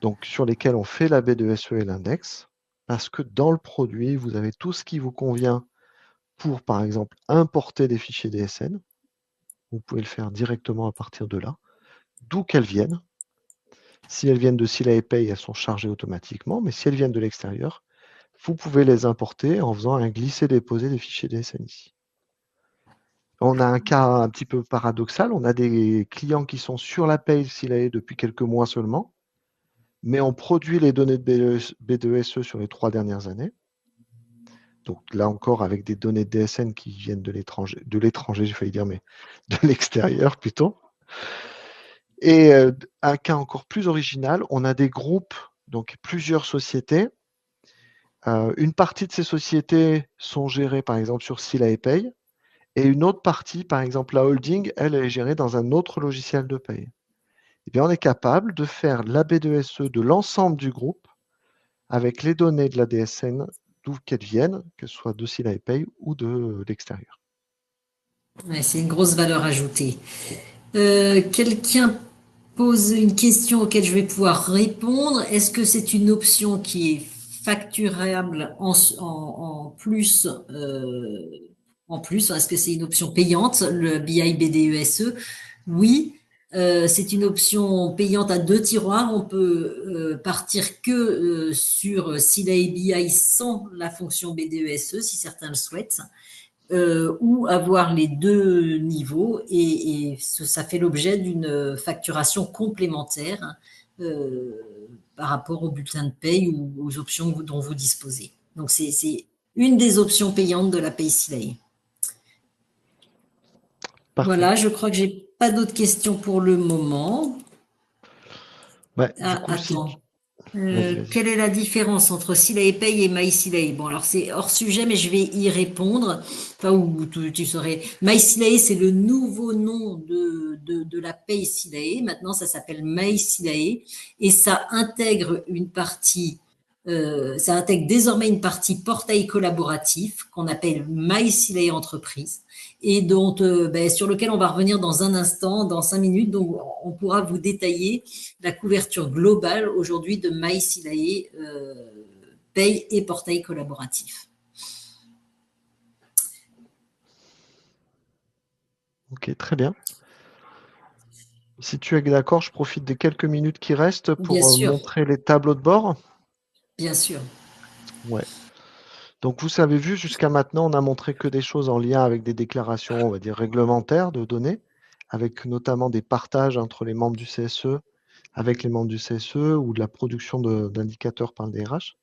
donc sur lesquels on fait la BDESE et l'index, parce que dans le produit, vous avez tout ce qui vous convient pour, par exemple, importer des fichiers DSN. Vous pouvez le faire directement à partir de là, d'où qu'elles viennent. Si elles viennent de SILAE Pay, elles sont chargées automatiquement, mais si elles viennent de l'extérieur, vous pouvez les importer en faisant un glisser-déposer des fichiers DSN ici. On a un cas un petit peu paradoxal. On a des clients qui sont sur la paye SILAE depuis quelques mois seulement, mais on produit les données de BDESE sur les 3 dernières années. Donc là encore, avec des données de DSN qui viennent de l'étranger, j'ai failli dire, mais de l'extérieur plutôt. Et un cas encore plus original, on a des groupes, donc plusieurs sociétés. Une partie de ces sociétés sont gérées par exemple sur SILAE Pay, et une autre partie, par exemple la holding, elle est gérée dans un autre logiciel de paye. Eh bien, on est capable de faire l'AB2SE de l'ensemble du groupe avec les données de la DSN, d'où qu'elles viennent, que ce soit de SILAE Pay ou de l'extérieur. Ouais, c'est une grosse valeur ajoutée. Quelqu'un pose une question auquel je vais pouvoir répondre. Est-ce que c'est une option qui est facturable en plus en plus? Est-ce que c'est une option payante, le BI BDESE? Oui, c'est une option payante à 2 tiroirs. On peut partir que sur SILAE BI sans la fonction BDESE, si certains le souhaitent. Ou avoir les deux niveaux et ça fait l'objet d'une facturation complémentaire par rapport au bulletin de paye ou aux options dont vous disposez. Donc, c'est une des options payantes de la paye SILAE. Voilà, je crois que j'ai pas d'autres questions pour le moment. Attends. Quelle est la différence entre SILAE Pay et MySILAE? Bon, alors c'est hors sujet, mais je vais y répondre. Enfin, où tu saurais. MySILAE, c'est le nouveau nom de la paye SILAE. Maintenant, ça s'appelle MySILAE et ça intègre une partie ça intègre désormais une partie portail collaboratif qu'on appelle MySilay Entreprise et dont, sur lequel on va revenir dans un instant, dans 5 minutes. Donc, on pourra vous détailler la couverture globale aujourd'hui de MySilay Paye et portail collaboratif. Ok, très bien. Si tu es d'accord, je profite des quelques minutes qui restent pour Bien sûr. montrer les tableaux de bord. Bien sûr. Ouais. Donc, vous avez vu, jusqu'à maintenant, on a montré que des choses en lien avec des déclarations, on va dire, réglementaires de données, avec notamment des partages entre les membres du CSE, avec les membres du CSE ou de la production d'indicateurs par le DRH.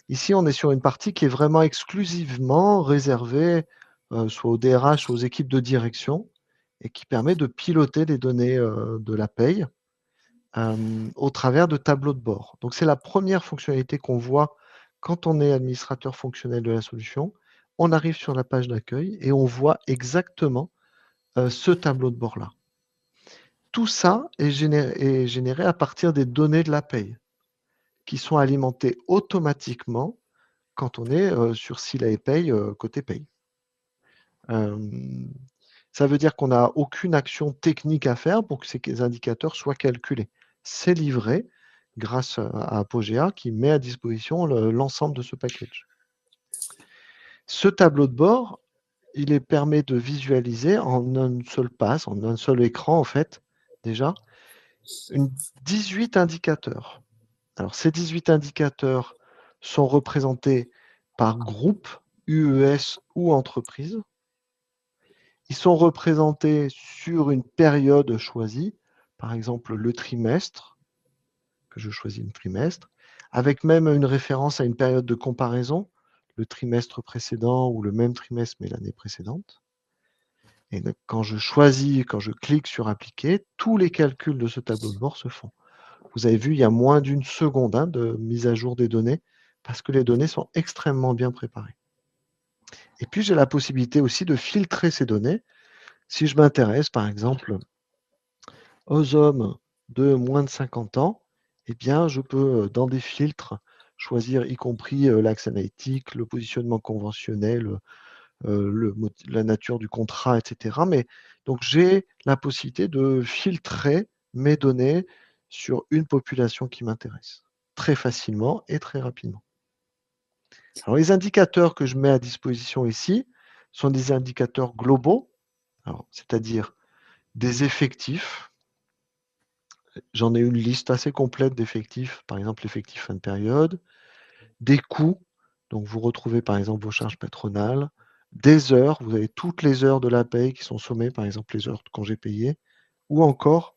Ici, on est sur une partie qui est vraiment exclusivement réservée soit au DRH, soit aux équipes de direction, et qui permet de piloter les données de la paye au travers de tableaux de bord. Donc, c'est la première fonctionnalité qu'on voit quand on est administrateur fonctionnel de la solution. On arrive sur la page d'accueil et on voit exactement ce tableau de bord-là. Tout ça est généré à partir des données de la paye qui sont alimentées automatiquement quand on est sur Sila et Paye côté paye. Ça veut dire qu'on n'a aucune action technique à faire pour que ces indicateurs soient calculés. C'est livré grâce à Apogea qui met à disposition l'ensemble de ce package. Ce tableau de bord, il permet de visualiser en un seul pass, en un seul écran en fait, déjà, 18 indicateurs. Alors ces 18 indicateurs sont représentés par groupe, UES ou entreprise. Ils sont représentés sur une période choisie, par exemple le trimestre, que je choisis le trimestre, avec même une référence à une période de comparaison, le trimestre précédent ou le même trimestre mais l'année précédente. Et donc, quand je clique sur appliquer, tous les calculs de ce tableau de bord se font. Vous avez vu, il y a moins d'une seconde de mise à jour des données parce que les données sont extrêmement bien préparées. Et puis, j'ai la possibilité aussi de filtrer ces données. Si je m'intéresse, par exemple, aux hommes de moins de 50 ans, eh bien, je peux, dans des filtres, choisir y compris l'axe analytique, le positionnement conventionnel, la nature du contrat, etc. Mais donc, j'ai la possibilité de filtrer mes données sur une population qui m'intéresse très facilement et très rapidement. Alors, les indicateurs que je mets à disposition ici sont des indicateurs globaux, c'est-à-dire des effectifs. J'en ai une liste assez complète d'effectifs, par exemple l'effectif fin de période, des coûts, donc vous retrouvez par exemple vos charges patronales, des heures, vous avez toutes les heures de la paye qui sont sommées, par exemple les heures de congés payés, ou encore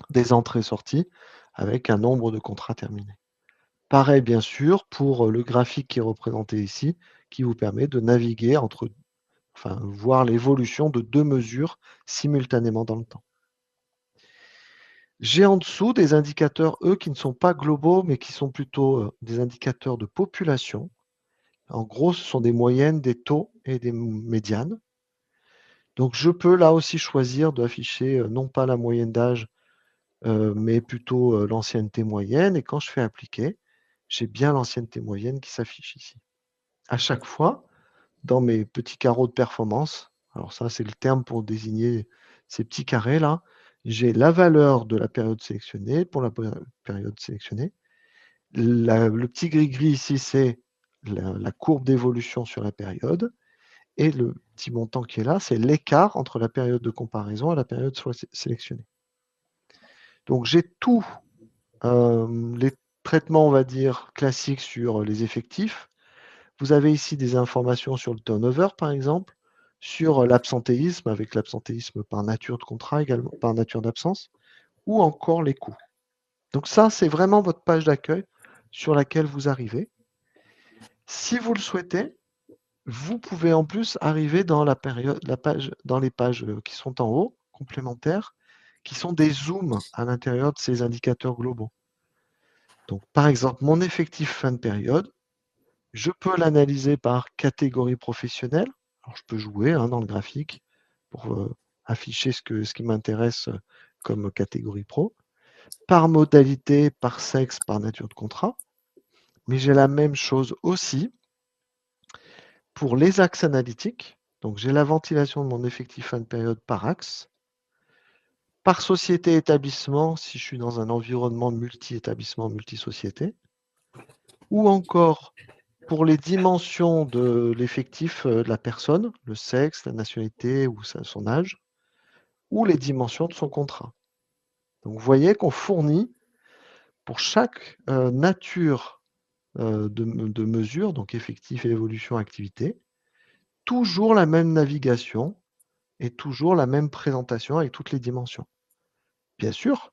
des entrées-sorties avec un nombre de contrats terminés. Pareil, bien sûr, pour le graphique qui est représenté ici, qui vous permet de naviguer voir l'évolution de deux mesures simultanément dans le temps. J'ai en dessous des indicateurs, eux, qui ne sont pas globaux, mais qui sont plutôt des indicateurs de population. En gros, ce sont des moyennes, des taux et des médianes. Donc, je peux là aussi choisir d'afficher non pas la moyenne d'âge, mais plutôt l'ancienneté moyenne. Et quand je fais appliquer, j'ai bien l'ancienneté moyenne qui s'affiche ici. À chaque fois, dans mes petits carreaux de performance, alors ça, c'est le terme pour désigner ces petits carrés-là, j'ai la valeur de la période sélectionnée pour la période sélectionnée. Le petit gris-gris ici, c'est la courbe d'évolution sur la période. Et le petit montant qui est là, c'est l'écart entre la période de comparaison et la période sélectionnée. Donc, j'ai tous les traitements, on va dire, classiques sur les effectifs. Vous avez ici des informations sur le turnover, par exemple, sur l'absentéisme, avec l'absentéisme par nature de contrat également, par nature d'absence, ou encore les coûts. Donc ça, c'est vraiment votre page d'accueil sur laquelle vous arrivez. Si vous le souhaitez, vous pouvez en plus arriver dans dans les pages qui sont en haut, complémentaires, qui sont des zooms à l'intérieur de ces indicateurs globaux. Donc, par exemple, mon effectif fin de période, je peux l'analyser par catégorie professionnelle. Alors, je peux jouer dans le graphique pour afficher ce qui m'intéresse comme catégorie pro, par modalité, par sexe, par nature de contrat. Mais j'ai la même chose aussi pour les axes analytiques. Donc, j'ai la ventilation de mon effectif fin de période par axe. Par société établissement, si je suis dans un environnement multi-établissement, multi-société. Ou encore pour les dimensions de l'effectif de la personne, le sexe, la nationalité ou son âge, ou les dimensions de son contrat. Donc, vous voyez qu'on fournit pour chaque nature de mesure, donc effectif, évolution, activité, toujours la même navigation et toujours la même présentation avec toutes les dimensions. Bien sûr,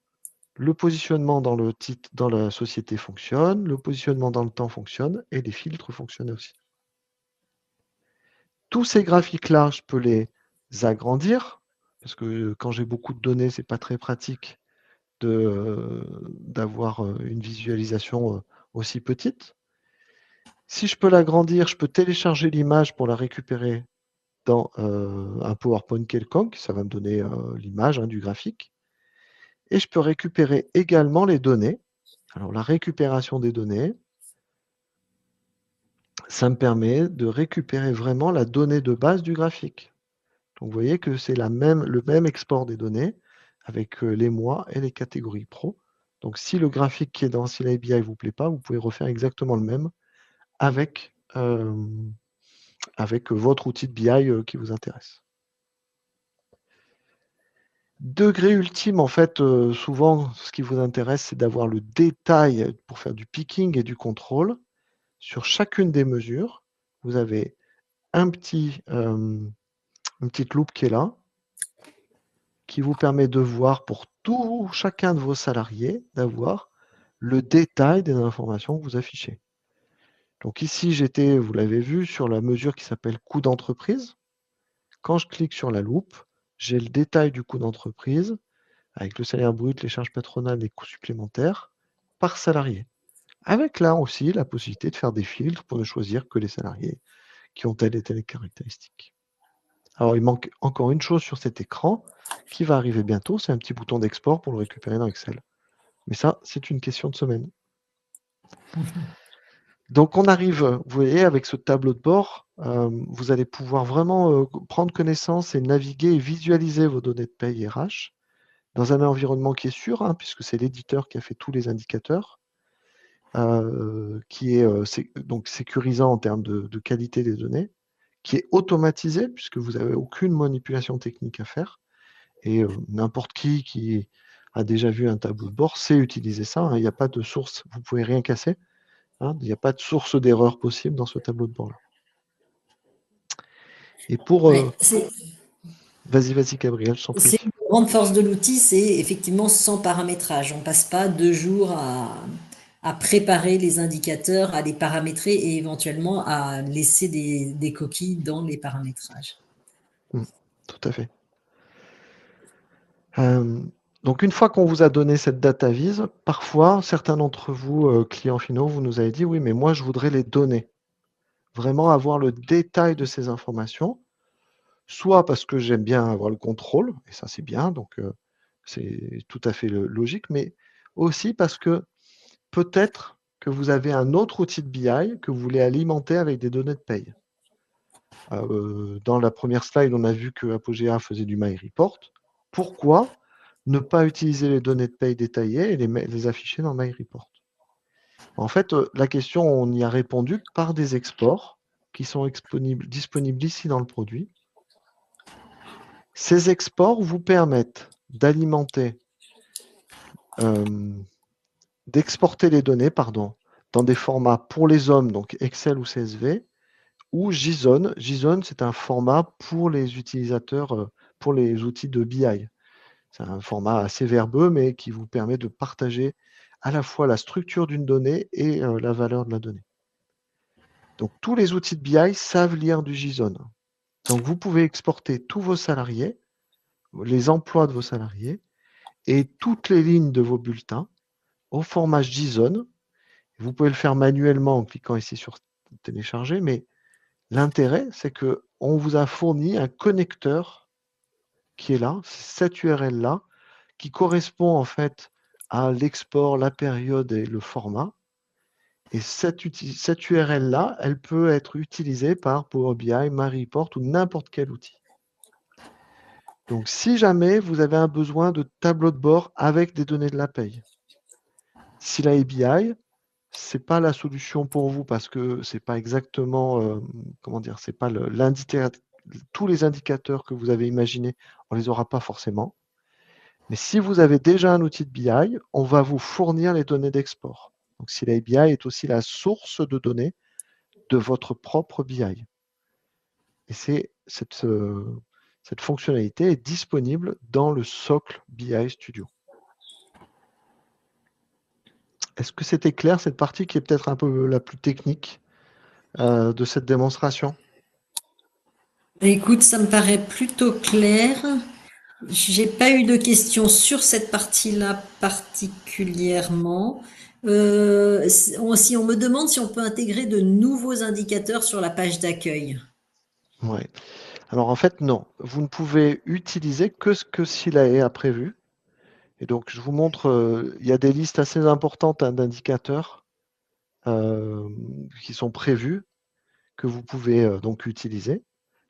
le positionnement dans le titre, dans la société fonctionne, le positionnement dans le temps fonctionne et les filtres fonctionnent aussi. Tous ces graphiques-là, je peux les agrandir parce que quand j'ai beaucoup de données, c'est pas très pratique d'avoir une visualisation aussi petite. Si je peux l'agrandir, je peux télécharger l'image pour la récupérer dans un PowerPoint quelconque. Ça va me donner l'image du graphique. Et je peux récupérer également les données. Alors, la récupération des données, ça me permet de récupérer vraiment la donnée de base du graphique. Donc, vous voyez que c'est le même export des données avec les mois et les catégories pro. Donc, si le graphique qui est dans SciLabI ne vous plaît pas, vous pouvez refaire exactement le même avec votre outil de BI qui vous intéresse. Degré ultime, en fait, souvent, ce qui vous intéresse, c'est d'avoir le détail pour faire du picking et du contrôle. Sur chacune des mesures, vous avez une petite loupe qui est là, qui vous permet de voir pour chacun de vos salariés, d'avoir le détail des informations que vous affichez. Donc ici, j'étais, vous l'avez vu, sur la mesure qui s'appelle coût d'entreprise. Quand je clique sur la loupe, j'ai le détail du coût d'entreprise avec le salaire brut, les charges patronales, les coûts supplémentaires par salarié. Avec là aussi la possibilité de faire des filtres pour ne choisir que les salariés qui ont telle et telle caractéristique. Alors, il manque encore une chose sur cet écran qui va arriver bientôt, c'est un petit bouton d'export pour le récupérer dans Excel. Mais ça, c'est une question de semaine. Donc, on arrive, vous voyez, avec ce tableau de bord, vous allez pouvoir vraiment prendre connaissance et naviguer et visualiser vos données de paye RH dans un environnement qui est sûr, puisque c'est l'éditeur qui a fait tous les indicateurs, qui est donc sécurisant en termes de qualité des données, qui est automatisé, puisque vous n'avez aucune manipulation technique à faire, et n'importe qui a déjà vu un tableau de bord sait utiliser ça. Il n'y a pas de source, vous ne pouvez rien casser. Il n'y a pas de source d'erreur possible dans ce tableau de bord-là. Et pour... Vas-y, Gabriel, je t'en prie. C'est une grande force de l'outil, c'est effectivement sans paramétrage. On ne passe pas 2 jours à préparer les indicateurs, à les paramétrer et éventuellement à laisser des coquilles dans les paramétrages. Tout à fait. Donc, une fois qu'on vous a donné cette data vise, parfois, certains d'entre vous, clients finaux, vous nous avez dit, oui, mais moi, je voudrais les données. Vraiment avoir le détail de ces informations, soit parce que j'aime bien avoir le contrôle, et ça, c'est bien, donc c'est tout à fait logique, mais aussi parce que peut-être que vous avez un autre outil de BI que vous voulez alimenter avec des données de paye. Dans la première slide, on a vu que Apogea faisait du MyReport. Pourquoi ne pas utiliser les données de paye détaillées et les afficher dans MyReport? En fait, la question, on y a répondu par des exports qui sont disponibles ici dans le produit. Ces exports vous permettent d'alimenter, d'exporter les données, dans des formats pour les hommes, donc Excel ou CSV, ou JSON. JSON, c'est un format pour les utilisateurs, pour les outils de BI. C'est un format assez verbeux, mais qui vous permet de partager à la fois la structure d'une donnée et la valeur de la donnée. Donc, tous les outils de BI savent lire du JSON. Donc, vous pouvez exporter tous vos salariés, les emplois de vos salariés et toutes les lignes de vos bulletins au format JSON. Vous pouvez le faire manuellement en cliquant ici sur télécharger, mais l'intérêt, c'est qu'on vous a fourni un connecteur qui est là, cette URL-là, qui correspond en fait à l'export, la période et le format. Et cette URL-là, elle peut être utilisée par Power BI, MyReport ou n'importe quel outil. Donc, si jamais vous avez un besoin de tableau de bord avec des données de la paye, Sila BI, ce n'est pas la solution pour vous parce que ce n'est pas exactement, comment dire, c'est pas l'indicateur. Tous les indicateurs que vous avez imaginés, on ne les aura pas forcément. Mais si vous avez déjà un outil de BI, on va vous fournir les données d'export. Donc, Sila BI est aussi la source de données de votre propre BI. Et cette fonctionnalité est disponible dans le socle BI Studio. Est-ce que c'était clair, cette partie qui est peut-être un peu la plus technique de cette démonstration? Écoute, ça me paraît plutôt clair. J'ai pas eu de questions sur cette partie-là particulièrement. Si on me demande si on peut intégrer de nouveaux indicateurs sur la page d'accueil. Ouais. Alors en fait, non. Vous ne pouvez utiliser que ce que Silae a prévu. Et donc, je vous montre, il y a des listes assez importantes d'indicateurs qui sont prévus, que vous pouvez donc utiliser.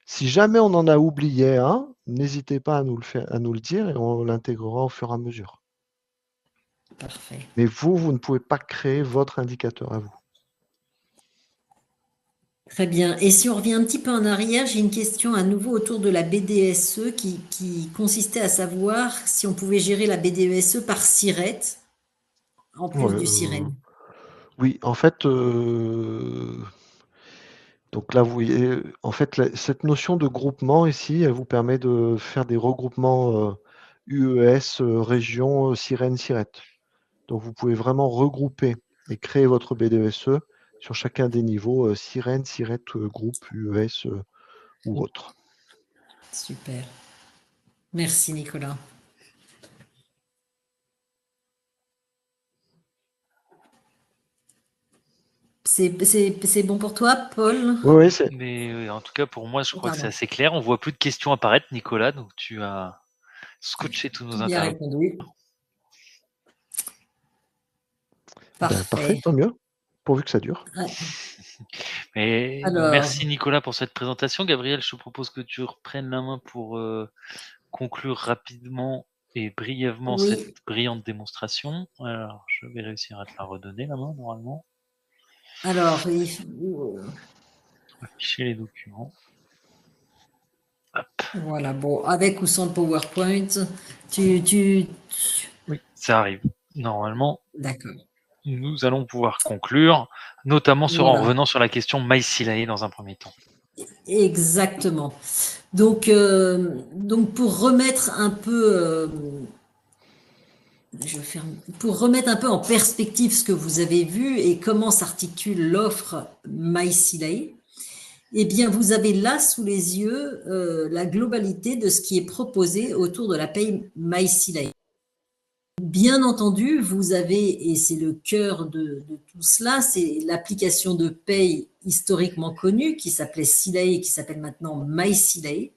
Si jamais on en a oublié un, n'hésitez pas à nous le dire et on l'intégrera au fur et à mesure. Parfait. Mais vous ne pouvez pas créer votre indicateur à vous. Très bien. Et si on revient un petit peu en arrière, j'ai une question à nouveau autour de la BDSE qui consistait à savoir si on pouvait gérer la BDSE par SIRET en plus Ouais, du sirène. oui, en fait, donc là, vous voyez, en fait, cette notion de groupement ici, elle vous permet de faire des regroupements UES, région, sirène, sirette. Donc, vous pouvez vraiment regrouper et créer votre BDSE sur chacun des niveaux, sirène, sirette, groupe, UES ou autre. Super. Merci Nicolas. C'est bon pour toi, Paul? Oui, c'est. Mais en tout cas, pour moi, je crois que c'est Pardon. assez clair. On voit plus de questions apparaître, Nicolas, donc tu as scotché tous nos Bien interlocuteurs. répondu. Ben, parfait, Parfait. tant mieux, pourvu que ça dure. Mais Alors, merci Nicolas pour cette présentation. Gabriel, je te propose que tu reprennes la main pour conclure rapidement et brièvement oui. cette brillante démonstration. Alors, je vais réussir à te la redonner la main normalement. Alors, Afficher les documents. Hop. voilà, bon, avec ou sans le PowerPoint, Oui, ça arrive. Normalement, D'accord. nous allons pouvoir conclure, notamment en Voilà. revenant sur la question MySilae dans un premier temps. Exactement. Donc pour remettre un peu, pour remettre un peu en perspective ce que vous avez vu et comment s'articule l'offre MySilae, eh bien, vous avez là sous les yeux la globalité de ce qui est proposé autour de la paye MySilae. Bien entendu, vous avez, et c'est le cœur de tout cela, c'est l'application de paye historiquement connue qui s'appelait Silae et qui s'appelle maintenant MySilae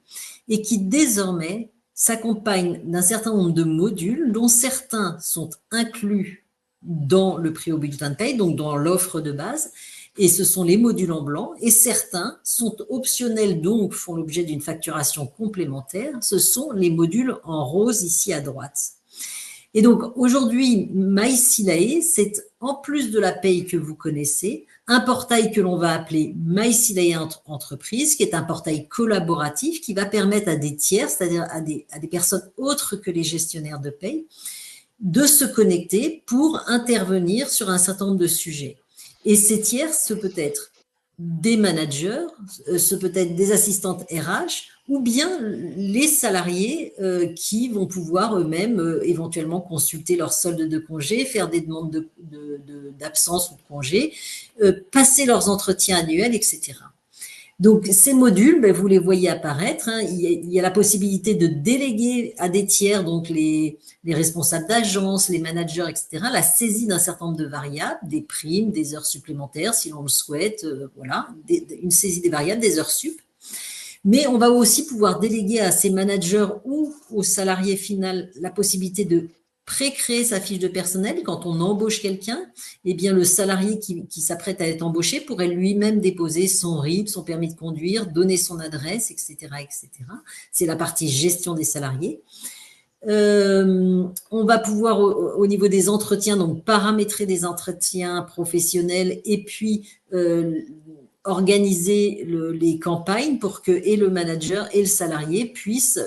et qui désormais s'accompagne d'un certain nombre de modules dont certains sont inclus dans le prix au bulletin de paye, donc dans l'offre de base, et ce sont les modules en blanc, et certains sont optionnels, donc font l'objet d'une facturation complémentaire, ce sont les modules en rose ici à droite. Et donc aujourd'hui, MySilae, c'est en plus de la paye que vous connaissez, un portail que l'on va appeler MySilae Entreprise, qui est un portail collaboratif qui va permettre à des tiers, c'est-à-dire à des personnes autres que les gestionnaires de paye, de se connecter pour intervenir sur un certain nombre de sujets. Et ces tiers, ce peut être des managers, ce peut être des assistantes RH, ou bien les salariés qui vont pouvoir eux-mêmes éventuellement consulter leur solde de congé, faire des demandes d'absence ou de congé, passer leurs entretiens annuels, etc. Donc, ces modules, ben, vous les voyez apparaître. Hein. Il y a la possibilité de déléguer à des tiers, donc les responsables d'agence, les managers, etc., la saisie d'un certain nombre de variables, des primes, des heures supplémentaires, si l'on le souhaite, voilà, une saisie des variables, des heures sup. Mais on va aussi pouvoir déléguer à ces managers ou aux salariés final la possibilité de pré-créer sa fiche de personnel. Quand on embauche quelqu'un, eh bien, le salarié qui s'apprête à être embauché pourrait lui-même déposer son RIB, son permis de conduire, donner son adresse, etc., etc. C'est la partie gestion des salariés. On va pouvoir, au niveau des entretiens, donc paramétrer des entretiens professionnels et puis organiser les campagnes pour que et le manager et le salarié puissent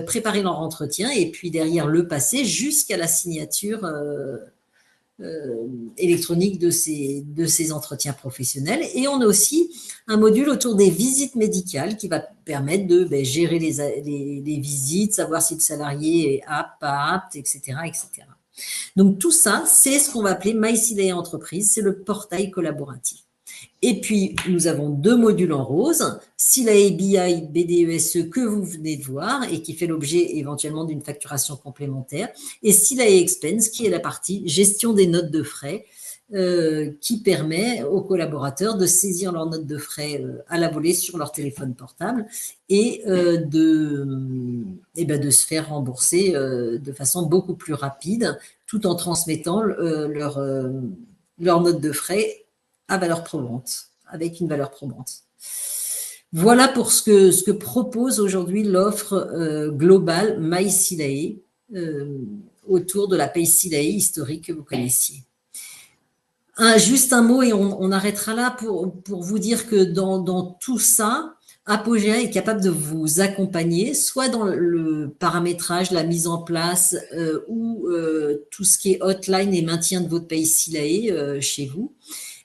préparer leur entretien et puis derrière le passer jusqu'à la signature électronique de ces entretiens professionnels. Et on a aussi un module autour des visites médicales qui va permettre de gérer les visites, savoir si le salarié est apte, pas apte, etc., etc. Donc tout ça, c'est ce qu'on va appeler MySilae Entreprise, c'est le portail collaboratif. Et puis, nous avons 2 modules en rose, Silae BI BDESE que vous venez de voir et qui fait l'objet éventuellement d'une facturation complémentaire, et Silae Expense qui est la partie gestion des notes de frais qui permet aux collaborateurs de saisir leurs notes de frais à la volée sur leur téléphone portable et de se faire rembourser de façon beaucoup plus rapide tout en transmettant leurs notes de frais à valeur probante, avec une valeur probante. Voilà pour ce que propose aujourd'hui l'offre globale MySilae autour de la paye Silae historique que vous connaissiez. Juste un mot et on arrêtera là pour vous dire que dans tout ça, Apogea est capable de vous accompagner, soit dans le paramétrage, la mise en place ou tout ce qui est hotline et maintien de votre paye Silae chez vous.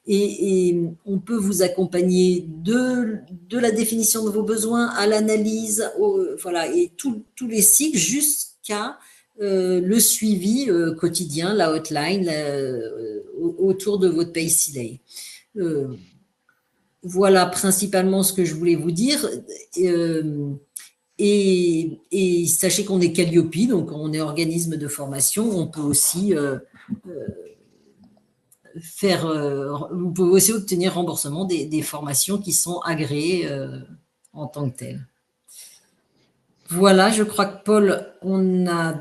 Et on peut vous accompagner de la définition de vos besoins à l'analyse, voilà, et tous les cycles jusqu'à le suivi quotidien, la hotline autour de votre paye Silae. Voilà principalement ce que je voulais vous dire. Et sachez qu'on est Calliope, donc on est organisme de formation. On peut aussi vous pouvez aussi obtenir remboursement des formations qui sont agréées en tant que telles. Voilà, je crois que Paul, on a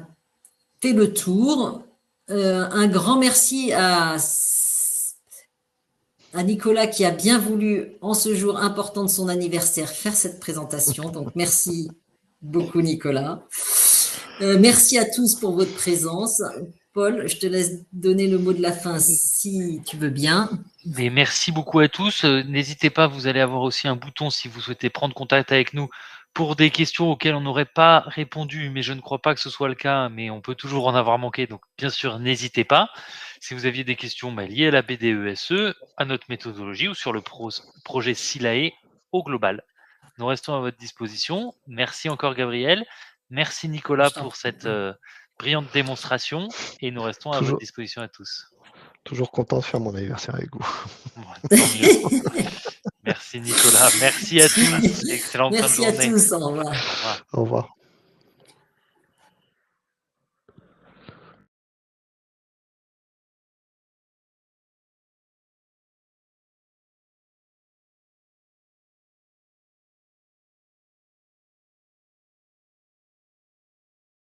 fait le tour. Un grand merci à Nicolas qui a bien voulu, en ce jour important de son anniversaire, faire cette présentation. Donc, merci beaucoup, Nicolas. Merci à tous pour votre présence. Paul, je te laisse donner le mot de la fin si tu veux bien. Mais merci beaucoup à tous. N'hésitez pas, vous allez avoir aussi un bouton si vous souhaitez prendre contact avec nous pour des questions auxquelles on n'aurait pas répondu, mais je ne crois pas que ce soit le cas, mais on peut toujours en avoir manqué. Donc, bien sûr, n'hésitez pas. Si vous aviez des questions liées à la BDESE, à notre méthodologie ou sur le projet Silae au global. Nous restons à votre disposition. Merci encore, Gabriel. Merci, Nicolas, pour cette brillante démonstration. Et nous restons à votre disposition à tous. Toujours content de faire mon anniversaire avec vous. Bon, tant mieux. Merci, Nicolas. Merci à tous. Excellente fin de journée. Merci à tous. Au revoir. Au revoir.